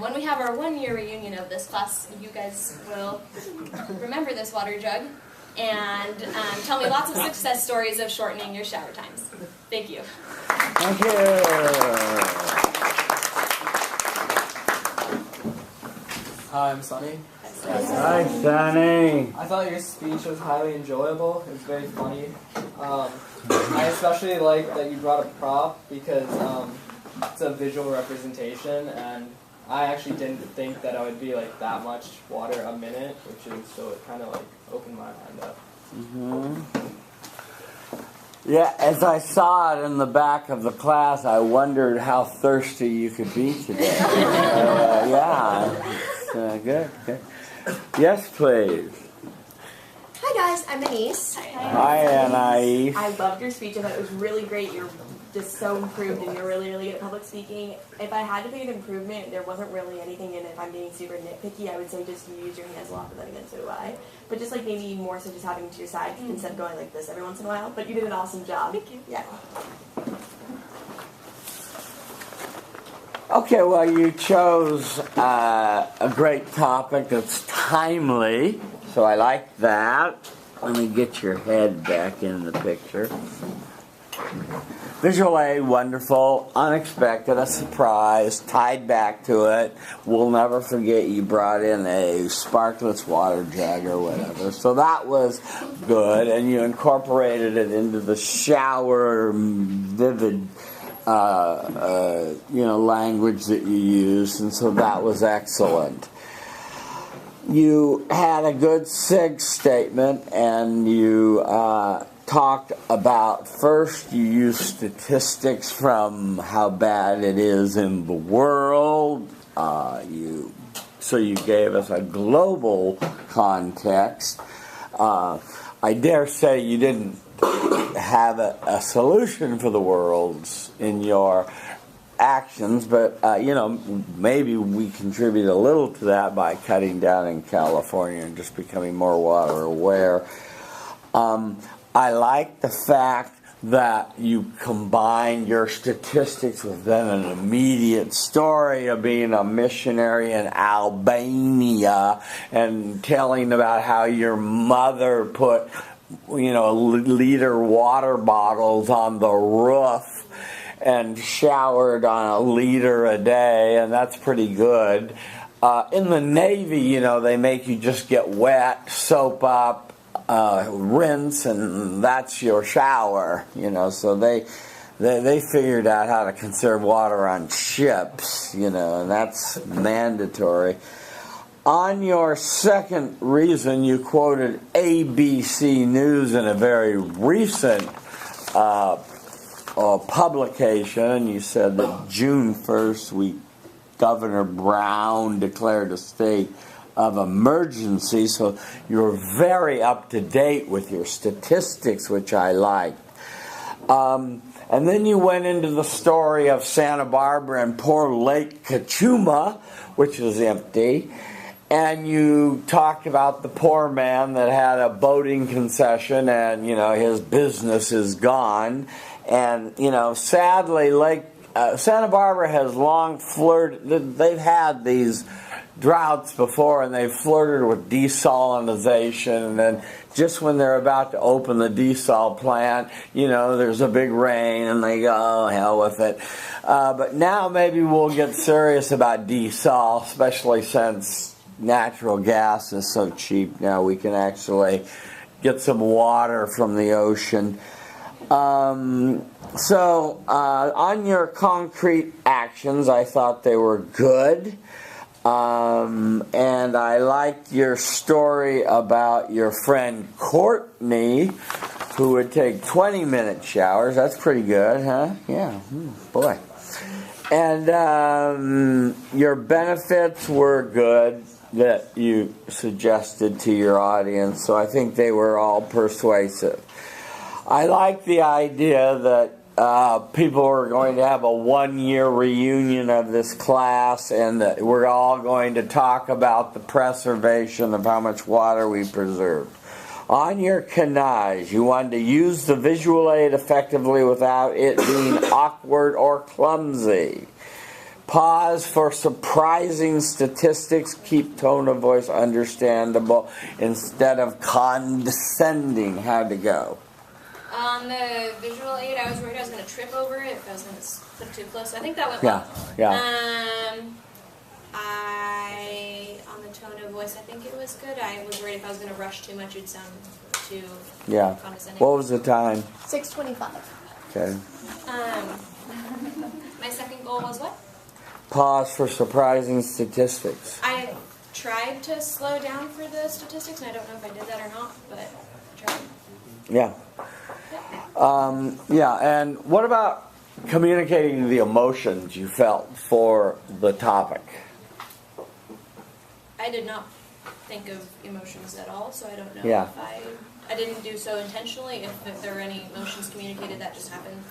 when we have our 1-year reunion of this class, you guys will remember this water jug and tell me lots of success stories of shortening your shower times. Thank you. Thank you. Hi, I'm Sunny. Hi, Sonny. I thought your speech was highly enjoyable. It was very funny. I especially like that you brought a prop because it's a visual representation, and I actually didn't think that I would be like that much water a minute, so it kind of like opened my mind up. Yeah, as I saw it in the back of the class, I wondered how thirsty you could be today. Yeah, it's good. Yes, please. Hi guys, I'm Anise. Hi, Anais. I loved your speech. I thought it was really great. You're just so improved, and you're really, really good at public speaking. If I had to pick an improvement, there wasn't really anything in it. If I'm being super nitpicky, I would say just you use your hands a lot, but then again, so do I. But just like maybe more so just having it to your side instead of going like this every once in a while. But you did an awesome job. Thank you. Yeah. Okay, well, you chose a great topic that's timely, so I like that. Let me get your head back in the picture. Visual aid, wonderful, unexpected, a surprise, tied back to it. We'll never forget you brought in a sparkless water jug or whatever. So that was good, and you incorporated it into the shower, vivid language that you used, and so that was excellent. You had a good SIG statement, and you talked about, first you used statistics from how bad it is in the world. So you gave us a global context. I dare say you didn't have a solution for the worlds in your actions, but maybe we contribute a little to that by cutting down in California and just becoming more water aware. I like the fact that you combine your statistics with then an immediate story of being a missionary in Albania and telling about how your mother put liter water bottles on the roof and showered on a liter a day, and that's pretty good. In the Navy, they make you just get wet, soap up, rinse, and that's your shower. So they figured out how to conserve water on ships, and that's mandatory. On your second reason, you quoted ABC News in a very recent publication, and you said that June 1st, Governor Brown declared a state of emergency, so you're very up to date with your statistics, which I like. And then you went into the story of Santa Barbara and poor Lake Cachuma, which is empty, and you talked about the poor man that had a boating concession and, his business is gone. And, sadly, Santa Barbara has long flirted. They've had these droughts before, and they've flirted with desalinization, and then just when they're about to open the desal plant, there's a big rain, and they go, oh, hell with it. But now maybe we'll get serious about desal, especially since natural gas is so cheap now. We can actually get some water from the ocean. So on your concrete actions, I thought they were good. And I liked your story about your friend Courtney, who would take 20-minute showers. That's pretty good, huh? Yeah, boy. And your benefits were good that you suggested to your audience, so I think they were all persuasive. I like the idea that people are going to have a one-year reunion of this class, and that we're all going to talk about the preservation of how much water we preserve. On your canage, you wanted to use the visual aid effectively without it being awkward or clumsy. Pause for surprising statistics. Keep tone of voice understandable instead of condescending. How'd it go? On the visual aid, I was worried I was going to trip over it if I was going to put too close. So I think that went well. Yeah. On the tone of voice, I think it was good. I was worried if I was going to rush too much, it'd sound too condescending. What was the time? 6:25. Okay. My second goal was what? Pause for surprising statistics. I tried to slow down for the statistics, and I don't know if I did that or not, but I tried. Yeah. And what about communicating the emotions you felt for the topic? I did not think of emotions at all, so I don't know if I didn't do so intentionally. If there were any emotions communicated, that just happened.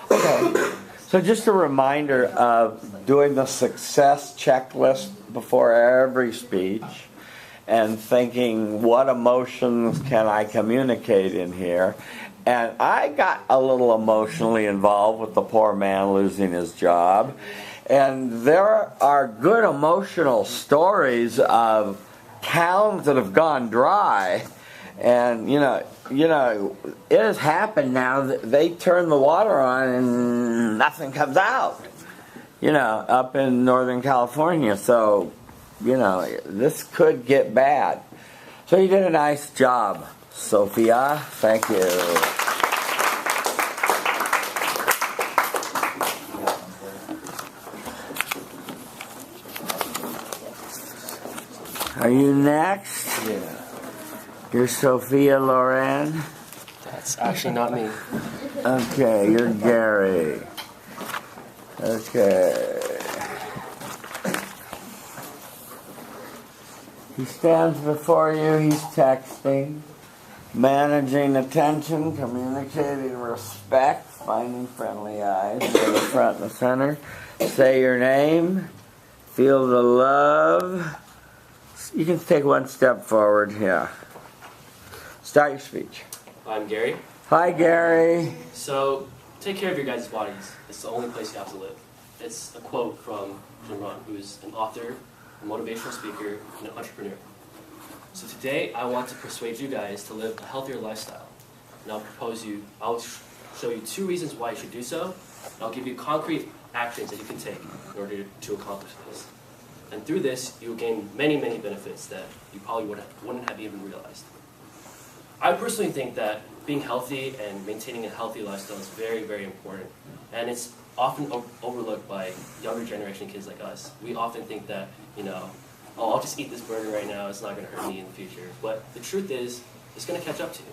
But. Okay. So just a reminder of doing the success checklist before every speech and thinking, what emotions can I communicate in here? And I got a little emotionally involved with the poor man losing his job. And there are good emotional stories of towns that have gone dry. And, it has happened now that they turn the water on and nothing comes out, up in Northern California. So, this could get bad. So you did a nice job, Sophia. Thank you. Are you next? Yeah. You're Sophia Loren? That's actually not me. Okay, you're Gary. Okay. He stands before you, he's texting. managing attention, communicating respect, finding friendly eyes for the front and the center. Say your name. Feel the love. You can take one step forward. Yeah. Start your speech. I'm Gary. Hi, Gary. So, take care of your guys' bodies. It's the only place you have to live. It's a quote from Jim Rohn, who's an author, a motivational speaker, and an entrepreneur. So today, I want to persuade you guys to live a healthier lifestyle. And I'll show you 2 reasons why you should do so, and I'll give you concrete actions that you can take in order to accomplish this. And through this, you will gain many, many benefits that you probably wouldn't have even realized. I personally think that being healthy and maintaining a healthy lifestyle is very, very important. And it's often overlooked by younger generation kids like us. We often think that, oh, I'll just eat this burger right now, it's not going to hurt me in the future. But the truth is, it's going to catch up to you.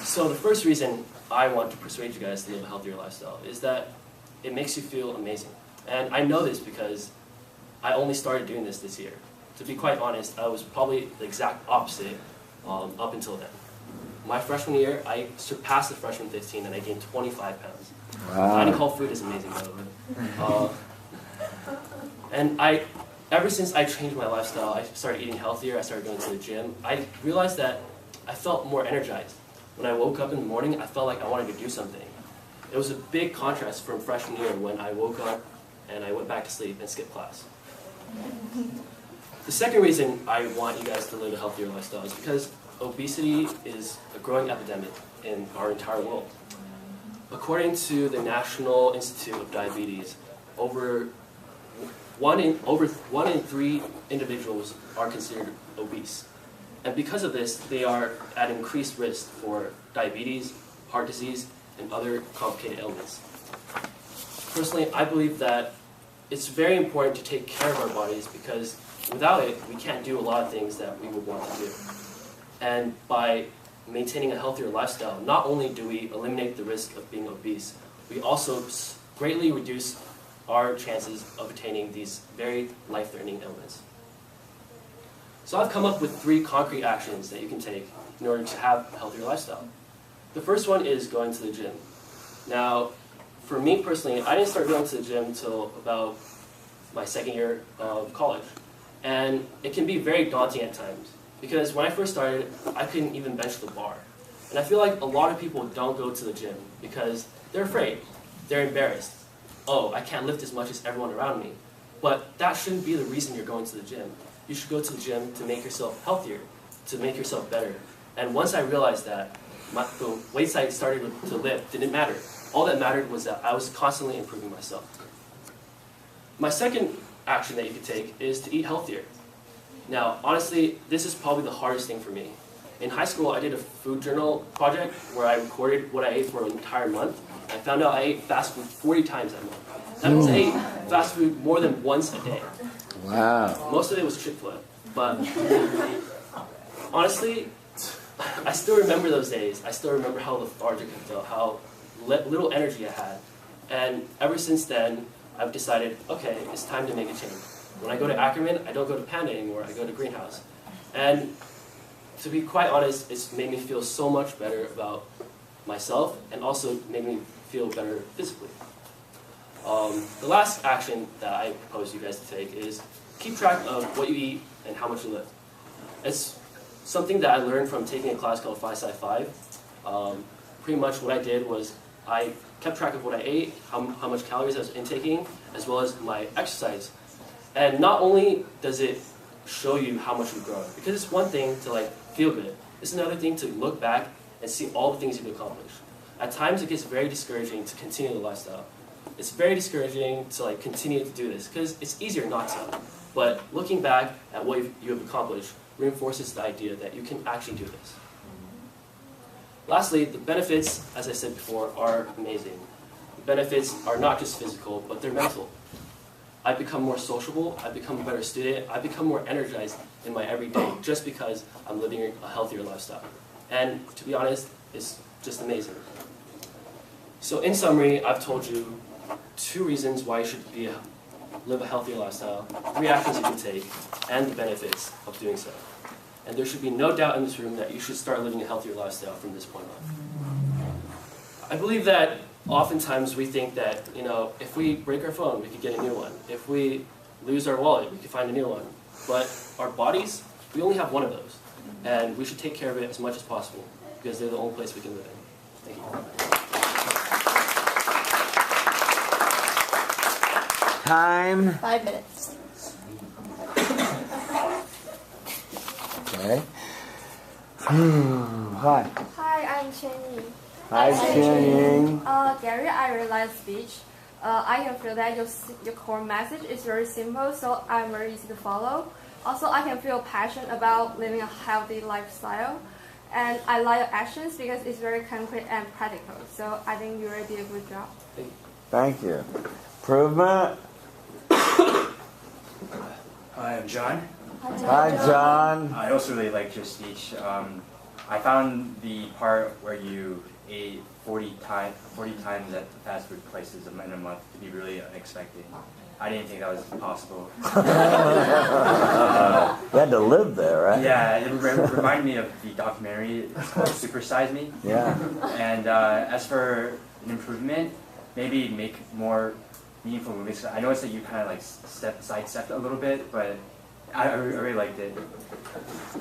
So the first reason I want to persuade you guys to live a healthier lifestyle is that it makes you feel amazing. And I know this because I only started doing this year. To be quite honest, I was probably the exact opposite up until then. My freshman year, I surpassed the freshman 15 and I gained 25 pounds. Wow. Dining Hall food is amazing, by the way. And ever since I changed my lifestyle, I started eating healthier, I started going to the gym, I realized that I felt more energized. When I woke up in the morning, I felt like I wanted to do something. It was a big contrast from freshman year when I woke up and I went back to sleep and skipped class. The second reason I want you guys to live a healthier lifestyle is because obesity is a growing epidemic in our entire world. According to the National Institute of Diabetes, over 1 in 3 individuals are considered obese. And because of this, they are at increased risk for diabetes, heart disease, and other complicated ailments. Personally, I believe that it's very important to take care of our bodies because without it, we can't do a lot of things that we would want to do. And by maintaining a healthier lifestyle, not only do we eliminate the risk of being obese, we also greatly reduce our chances of attaining these very life-threatening ailments. So I've come up with 3 concrete actions that you can take in order to have a healthier lifestyle. The first one is going to the gym. Now, for me personally, I didn't start going to the gym until about my 2nd year of college. And it can be very daunting at times, because when I first started, I couldn't even bench the bar. And I feel like a lot of people don't go to the gym because they're afraid, they're embarrassed. Oh, I can't lift as much as everyone around me. But that shouldn't be the reason you're going to the gym. You should go to the gym to make yourself healthier, to make yourself better. And once I realized that, the weights I started to lift didn't matter. All that mattered was that I was constantly improving myself. My second action that you could take is to eat healthier. Now, honestly, this is probably the hardest thing for me. In high school, I did a food journal project where I recorded what I ate for an entire month. I found out I ate fast food 40 times that month. That means I ate fast food more than once a day. Wow. Most of it was Chick-fil-A. But honestly, I still remember those days. I still remember how lethargic I felt, how little energy I had. And ever since then, I've decided, okay, it's time to make a change. When I go to Ackerman, I don't go to Panda anymore, I go to Greenhouse. And to be quite honest, it's made me feel so much better about myself and also made me feel better physically. The last action that I propose you guys to take is keep track of what you eat and how much you lift. It's something that I learned from taking a class called 5-Sci-5. Pretty much what I did was I kept track of what I ate, how much calories I was intaking, as well as my exercise. And not only does it show you how much you've grown, because it's one thing to feel good. It's another thing to look back and see all the things you've accomplished. At times it gets very discouraging to continue the lifestyle. It's very discouraging to continue to do this because it's easier not to. But looking back at what you have accomplished reinforces the idea that you can actually do this. Lastly, the benefits, as I said before, are amazing. The benefits are not just physical, but they're mental. I become more sociable, I become a better student, I become more energized in my everyday just because I'm living a healthier lifestyle. And to be honest, it's just amazing. So in summary, I've told you 2 reasons why you should live a healthier lifestyle, 3 actions you can take, and the benefits of doing so. And there should be no doubt in this room that you should start living a healthier lifestyle from this point on. I believe that oftentimes we think that, if we break our phone, we could get a new one. If we lose our wallet, we could find a new one. But our bodies, we only have one of those. And we should take care of it as much as possible because they're the only place we can live in. Thank you. Time. 5 minutes. Okay. Hi. Hi, I'm Chen Yi. Hi, Chen Ying. Gary, I really like speech. I can feel that your core message is very simple, so I'm very easy to follow. Also, I can feel passion about living a healthy lifestyle. And I like your actions because it's very concrete and practical. So I think you really did a good job. Thank you. Improvement. Hi, I'm John. Hi, John. I also really liked your speech. I found the part where you ate 40 times at the fast food places in a month to be really unexpected. I didn't think that was possible. You had to live there, right? Yeah, it reminded me of the documentary. It's called Super Size Me. Yeah. And as for an improvement, maybe make more meaningful movies. I noticed that you kind of like sidestepped a little bit, but I really liked it.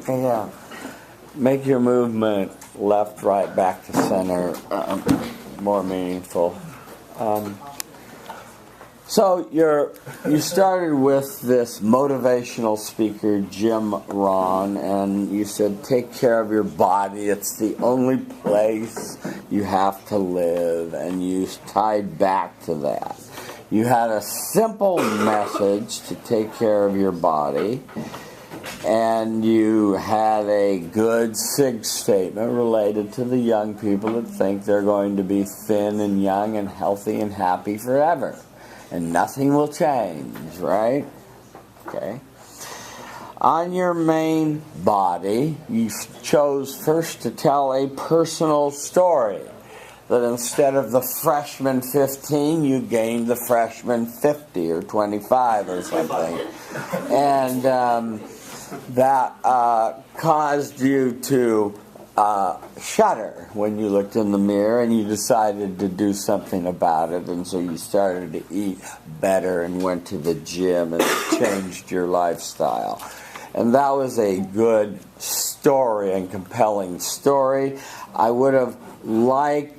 Yeah. Make your movement left, right, back to center more meaningful. So you started with this motivational speaker, Jim Rohn, and you said take care of your body. It's the only place you have to live, and you tied back to that. You had a simple message to take care of your body, and you had a good SIG statement related to the young people that think they're going to be thin and young and healthy and happy forever. And nothing will change, right? Okay. On your main body, you chose first to tell a personal story. That instead of the freshman 15, you gained the freshman 50 or 25 or something. And that caused you to shudder when you looked in the mirror, and you decided to do something about it, and so you started to eat better and went to the gym and changed your lifestyle. And that was a good story and compelling story. I would have liked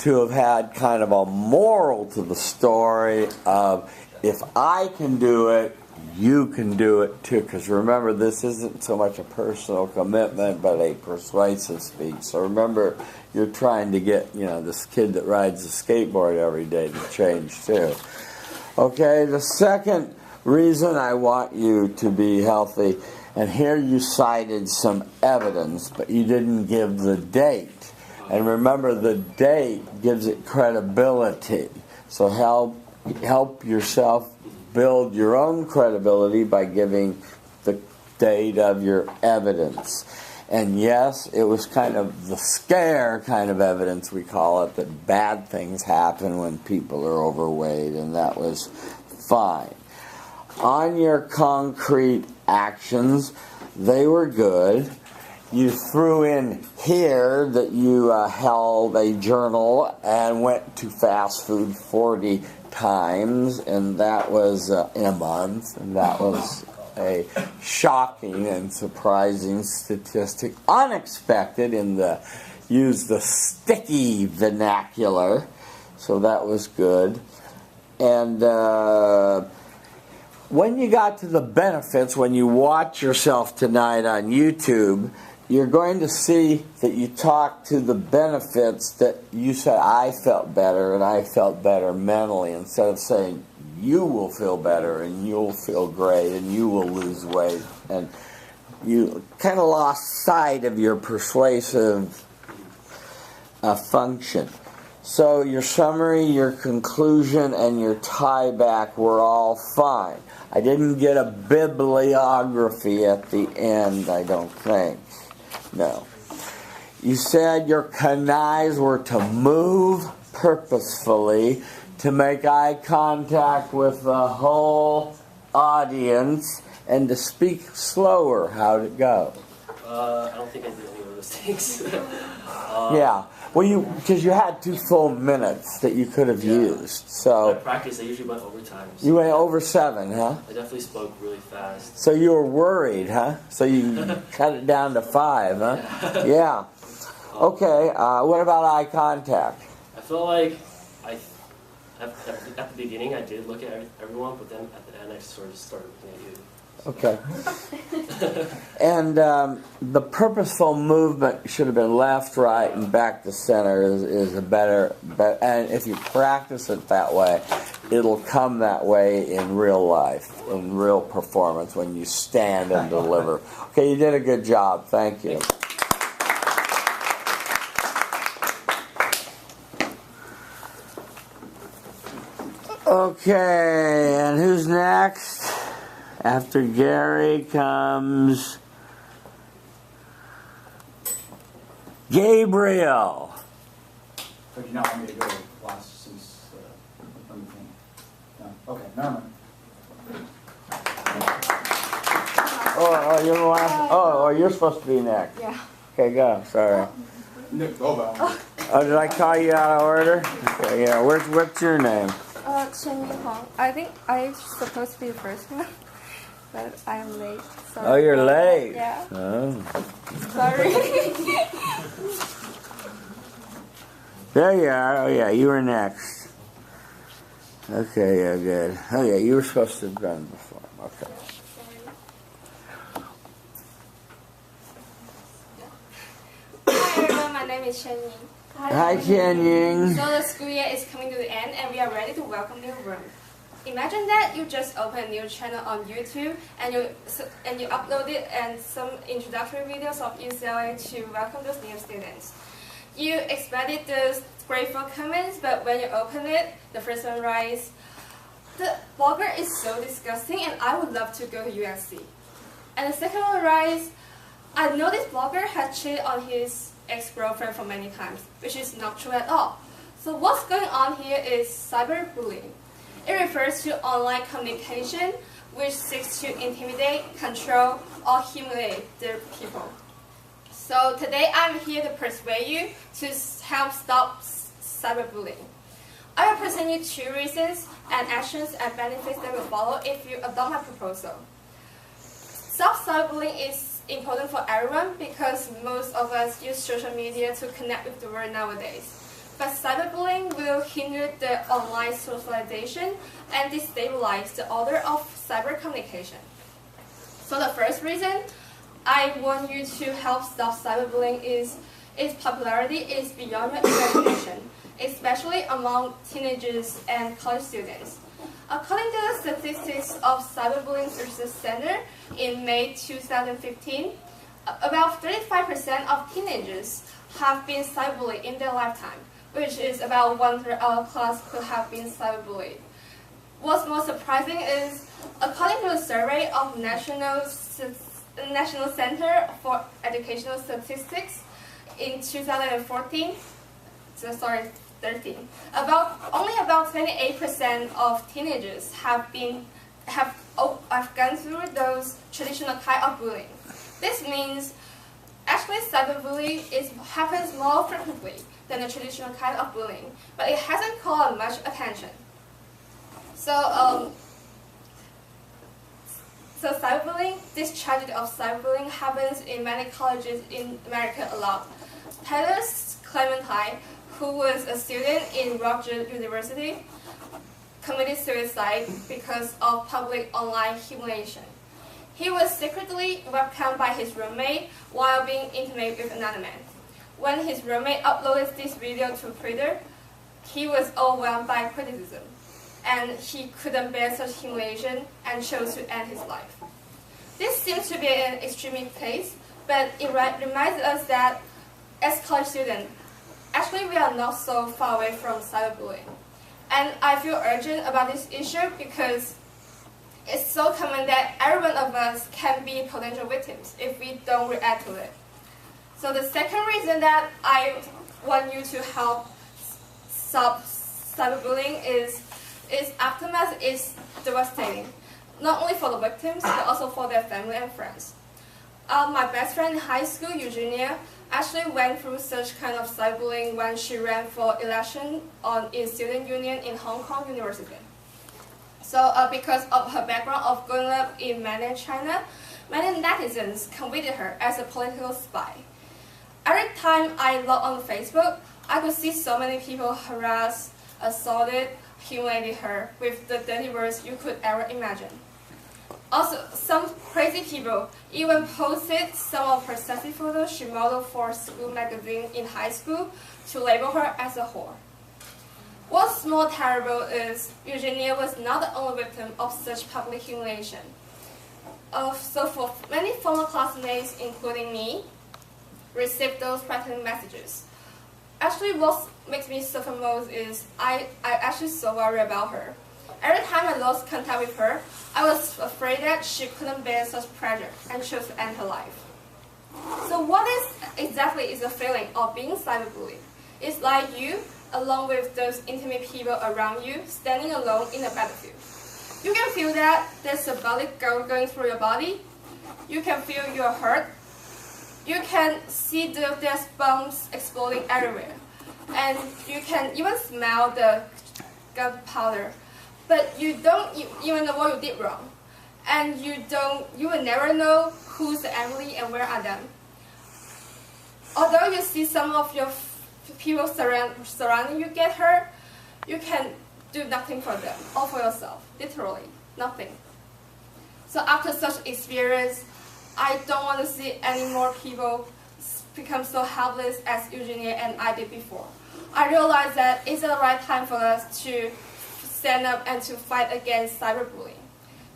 to have had kind of a moral to the story of, if I can do it, you can do it too. Because remember, this isn't so much a personal commitment, but a persuasive speech. So remember, you're trying to get, this kid that rides a skateboard every day to change too. Okay, the second reason I want you to be healthy, and here you cited some evidence, but you didn't give the date. And remember, the date gives it credibility. So help yourself build your own credibility by giving the date of your evidence. And yes, it was kind of the scare kind of evidence, we call it, that bad things happen when people are overweight, and that was fine. On your concrete actions, they were good. You threw in here that you held a journal and went to fast food 40 times, and that was in a month, and that was a shocking and surprising statistic, unexpected use the sticky vernacular, so that was good. And when you got to the benefits, when you watch yourself tonight on YouTube, you're going to see that you talk to the benefits that you said, I felt better and I felt better mentally, instead of saying you will feel better and you'll feel great and you will lose weight. And you kind of lost sight of your persuasive function. So your summary, your conclusion, and your tie back were all fine. I didn't get a bibliography at the end, I don't think. No. You said your kanais were to move purposefully, to make eye contact with the whole audience, and to speak slower. How'd it go? I don't think I did any of those things. Yeah. Well, because you had 2 full minutes that you could have used. I So practiced. I usually went overtime. So you went over 7, huh? I definitely spoke really fast. So you were worried, huh? So you cut it down to 5, huh? Yeah. Okay. What about eye contact? I feel like at the beginning I did look at everyone, but then at the end I sort of started looking at you. Okay. And the purposeful movement should have been left, right, and back to center is a better. And if you practice it that way, it'll come that way in real life, in real performance, when you stand and deliver. Okay, you did a good job. Thank you. Okay, and who's next? After Gary comes Gabriel. So do you not want me to go last since let me think. No. Okay, never mind. Oh, you're the last. Oh, you're supposed to be next. Yeah. Okay, go. Sorry. No, go back. Oh, did I call you out of order? Okay, yeah. What's your name? Chen Yihong. I think I'm supposed to be the first one, but I'm late. Sorry. Oh, you're late. Yeah. Oh. Sorry. There you are. Oh, yeah, you were next. Okay, yeah, good. Oh, yeah, you were supposed to have done before. Okay. Hi everyone, my name is Chen Ying. Hi, Chen Ying. So the school year is coming to the end and we are ready to welcome new room. Imagine that you just open a new channel on YouTube and you upload it and some introductory videos of UCLA to welcome those new students. You expected those grateful comments, but when you open it, the first one writes, "The blogger is so disgusting and I would love to go to USC." And the second one writes, "I know this blogger has cheated on his ex-girlfriend for many times," which is not true at all. So what's going on here is cyberbullying. It refers to online communication which seeks to intimidate, control, or humiliate the people. So today I'm here to persuade you to help stop cyberbullying. I will present you 2 reasons and actions and benefits that will follow if you adopt my proposal. Stop cyberbullying is important for everyone because most of us use social media to connect with the world nowadays. But cyberbullying will hinder the online socialization and destabilize the order of cyber communication. So the first reason I want you to help stop cyberbullying is its popularity is beyond your imagination, especially among teenagers and college students. According to the statistics of Cyberbullying Research Center in May 2015, about 35% of teenagers have been cyberbullied in their lifetime, which is about 1/3 of our class could have been cyberbullied. What's more surprising is, according to a survey of National Center for Educational Statistics in 2013, only about 28% of teenagers have gone through those traditional kind of bullying. This means actually cyberbullying happens more frequently than the traditional kind of bullying, but it hasn't caught much attention. So cyberbullying, this tragedy of cyberbullying happens in many colleges in America a lot. Tyler Clementine, who was a student in Rutgers University, committed suicide because of public online humiliation. He was secretly webcammed by his roommate while being intimate with another man. When his roommate uploaded this video to Twitter, he was overwhelmed by criticism, and he couldn't bear such humiliation and chose to end his life. This seems to be an extreme case, but it reminds us that as college students, actually we are not so far away from cyberbullying. And I feel urgent about this issue because it's so common that every one of us can be potential victims if we don't react to it. So the second reason that I want you to help stop cyberbullying is aftermath is devastating, not only for the victims but also for their family and friends. My best friend in high school, Eugenia, actually went through such kind of cyberbullying when she ran for election in student union in Hong Kong University. So because of her background of growing up in mainland China, many netizens convicted her as a political spy. Every time I log on Facebook, I could see so many people harass, assaulted, humiliated her with the dirty words you could ever imagine. Also, some crazy people even posted some of her sexy photos she modeled for a school magazine in high school to label her as a whore. What's more terrible is Eugenia was not the only victim of such public humiliation. So for many former classmates, including me, received those threatening messages. Actually, what makes me suffer most is I actually so worried about her. Every time I lost contact with her, I was afraid that she couldn't bear such pressure and chose to end her life. So what exactly is the feeling of being cyberbullied? It's like you, along with those intimate people around you, standing alone in a battlefield. You can feel that there's a bullet going through your body. You can feel your hurt. You can see there's bombs exploding everywhere. And you can even smell the gunpowder. But you don't even know what you did wrong. And you will never know who's the enemy and where are them. Although you see some of your people surrounding you get hurt, you can do nothing for them or for yourself. Literally, nothing. So after such experience, I don't want to see any more people become so helpless as Eugenia and I did before. I realized that it's the right time for us to stand up and to fight against cyberbullying.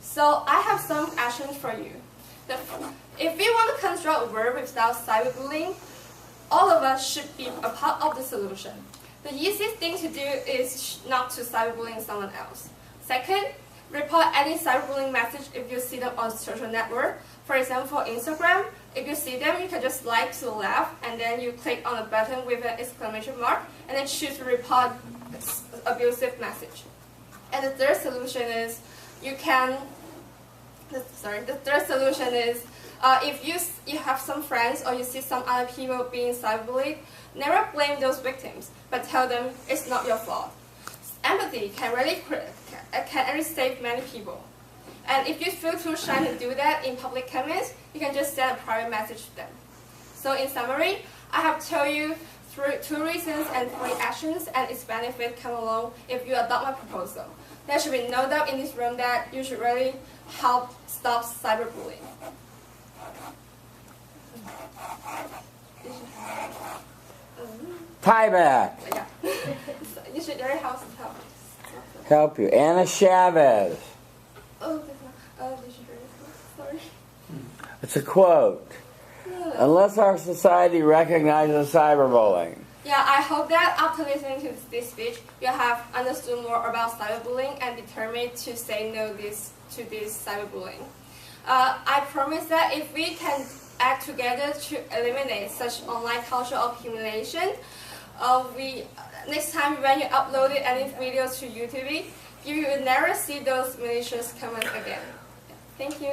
So I have some actions for you. If we want to construct a world without cyberbullying, all of us should be a part of the solution. The easiest thing to do is not to cyberbullying someone else. Second, report any cyberbullying message if you see them on social network. For example, for Instagram, if you see them, you can just like to the left, and then you click on a button with an exclamation mark, and then choose to report abusive message. And the third solution is if you have some friends or you see some other people being cyberbullied, never blame those victims, but tell them it's not your fault. Empathy can really save many people. And if you feel too shy to do that in public comments, you can just send a private message to them. So in summary, I have told you two reasons and 3 actions, and its benefits come along if you adopt my proposal. There should be no doubt in this room that you should really help stop cyberbullying. Tie back. Yeah. You should really help. Help you. Anna Chavez. Oh, you should really sorry. It's a quote. Unless our society recognizes cyberbullying. Yeah, I hope that after listening to this speech, you have understood more about cyberbullying and determined to say no to this cyberbullying. I promise that if we can act together to eliminate such online culture of humiliation, next time when you upload any videos to YouTube, you will never see those malicious comments again. Thank you.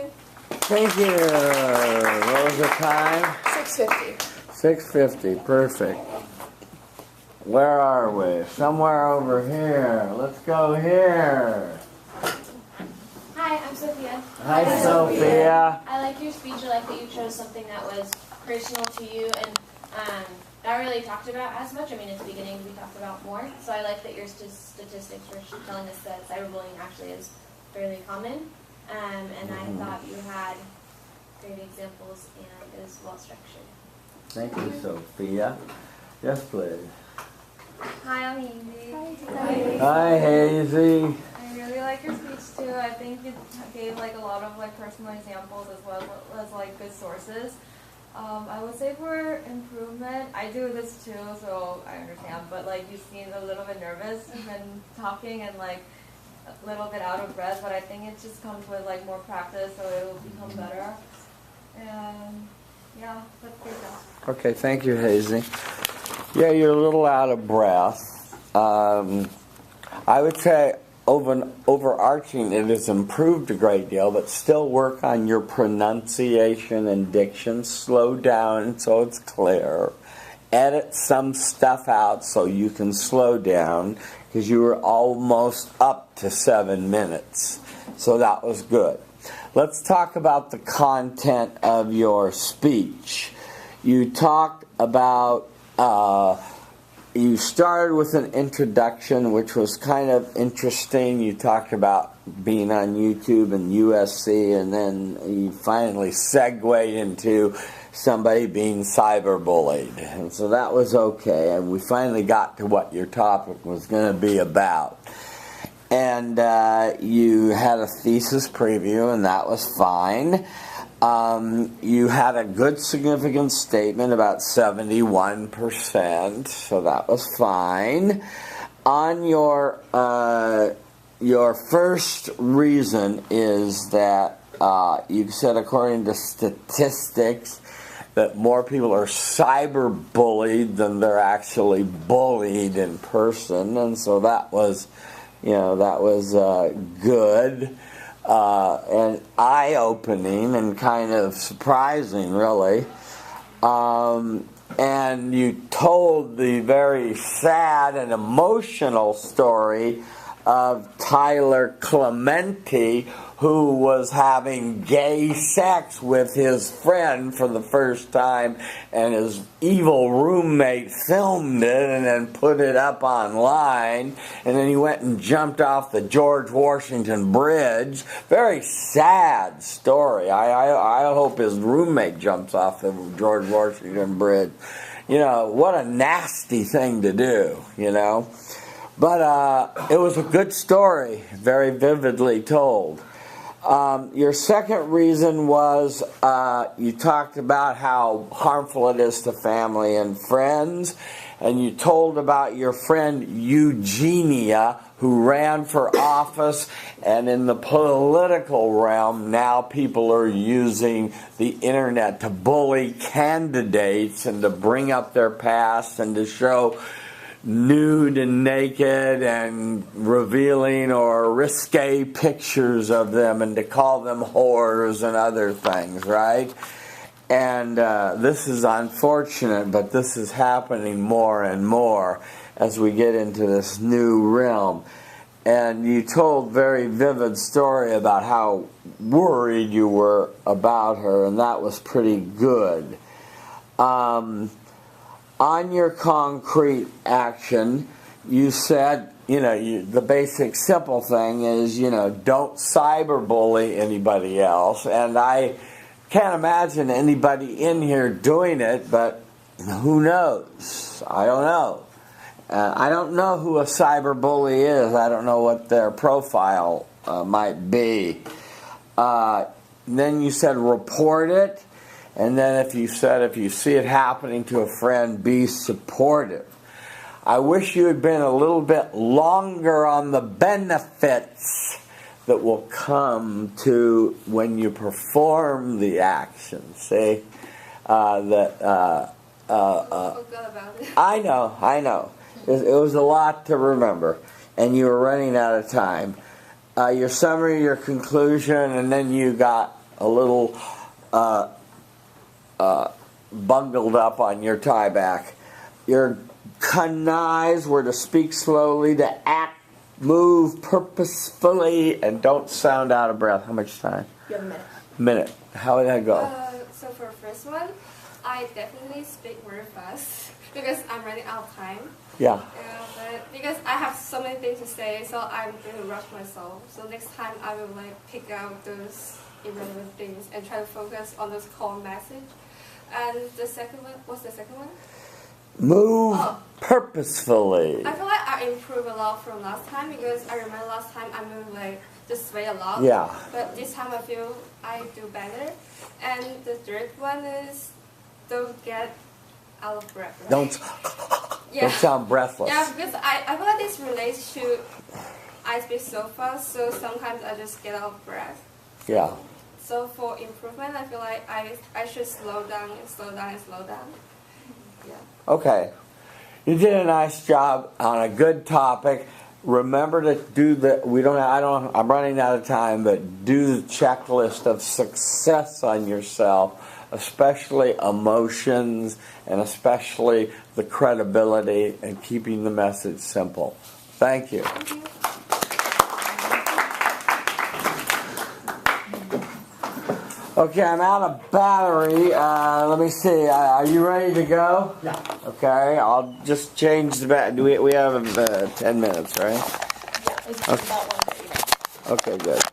Thank you. What was the time? 6:50. 6:50. Perfect. Where are we? Somewhere over here. Let's go here. Hi, I'm Sophia. Hi, Sophia. I like your speech. I like that you chose something that was personal to you and not really talked about as much. I mean, at the beginning we talked about more. So I like that your statistics were telling us that cyberbullying actually is fairly common. And I thought you had great examples and it was well structured. Thank you, Sophia. Yes, please. Hi, I'm Hazy. Hi, Hazy. I really like your speech too. I think you gave like a lot of like personal examples as well as like good sources. I would say for improvement, I do this too, so I understand. But like you seem a little bit nervous when talking and like a little bit out of breath. But I think it just comes with like more practice, so it will become better. And yeah, that's great. Okay, thank you, Hazy. Yeah, you're a little out of breath. I would say overarching, it has improved a great deal, but still work on your pronunciation and diction. Slow down so it's clear. Edit some stuff out so you can slow down, because you were almost up to 7 minutes. So that was good. Let's talk about the content of your speech. You talked about, you started with an introduction, which was kind of interesting. You talked about being on YouTube and USC, and then you finally segued into somebody being cyberbullied. And so that was okay, and we finally got to what your topic was going to be about. And you had a thesis preview, and that was fine. You had a good significant statement, about 71%, so that was fine. On your first reason is that you said, according to statistics, that more people are cyberbullied than they're actually bullied in person, and so that was, good. And eye-opening and kind of surprising, really. And you told the very sad and emotional story of Tyler Clementi, who was having gay sex with his friend for the first time, and his evil roommate filmed it and then put it up online, and then he went and jumped off the George Washington Bridge. Very sad story. I hope his roommate jumps off the George Washington Bridge. What a nasty thing to do, But it was a good story, very vividly told. Your second reason was you talked about how harmful it is to family and friends, and you told about your friend Eugenia, who ran for office, and in the political realm now people are using the internet to bully candidates and to bring up their past and to show nude and naked and revealing or risque pictures of them, and to call them whores and other things, right? And this is unfortunate, but this is happening more and more as we get into this new realm. And you told a very vivid story about how worried you were about her, and that was pretty good. On your concrete action, you said, the basic simple thing is, don't cyberbully anybody else. And I can't imagine anybody in here doing it, but who knows? I don't know. I don't know who a cyberbully is. I don't know what their profile might be. Then you said report it. And then if you see it happening to a friend, be supportive. I wish you had been a little bit longer on the benefits that will come to when you perform the action. See? I know. It was a lot to remember. And you were running out of time. Your summary, your conclusion, and then you got a little bungled up on your tie back. Your canais were to speak slowly, to act, move purposefully, and don't sound out of breath. How much time? You have a minute. Minute. How did that go? So for the first one, I definitely speak very fast because I'm running out of time. Yeah. But because I have so many things to say, so I'm going to rush myself. So next time I will pick out those irrelevant things and try to focus on those core message. And the second one, what's the second one? Move purposefully. I feel like I improved a lot from last time, because I remember last time I moved this way a lot. Yeah. But this time I feel I do better. And the third one is don't get out of breath. Right? Don't sound breathless. Yeah, because I feel like this relates to I speak so fast, so sometimes I just get out of breath. Yeah. So for improvement, I feel like I should slow down and slow down and slow down. Yeah. Okay. You did a nice job on a good topic. remember to do I'm running out of time, but do the checklist of success on yourself, especially emotions and especially the credibility and keeping the message simple. Thank you. Okay, I'm out of battery. Let me see. Are you ready to go? Yeah. Okay, I'll just change the battery. We have 10 minutes, right? Yeah, it's about 1:30 now. Okay, good.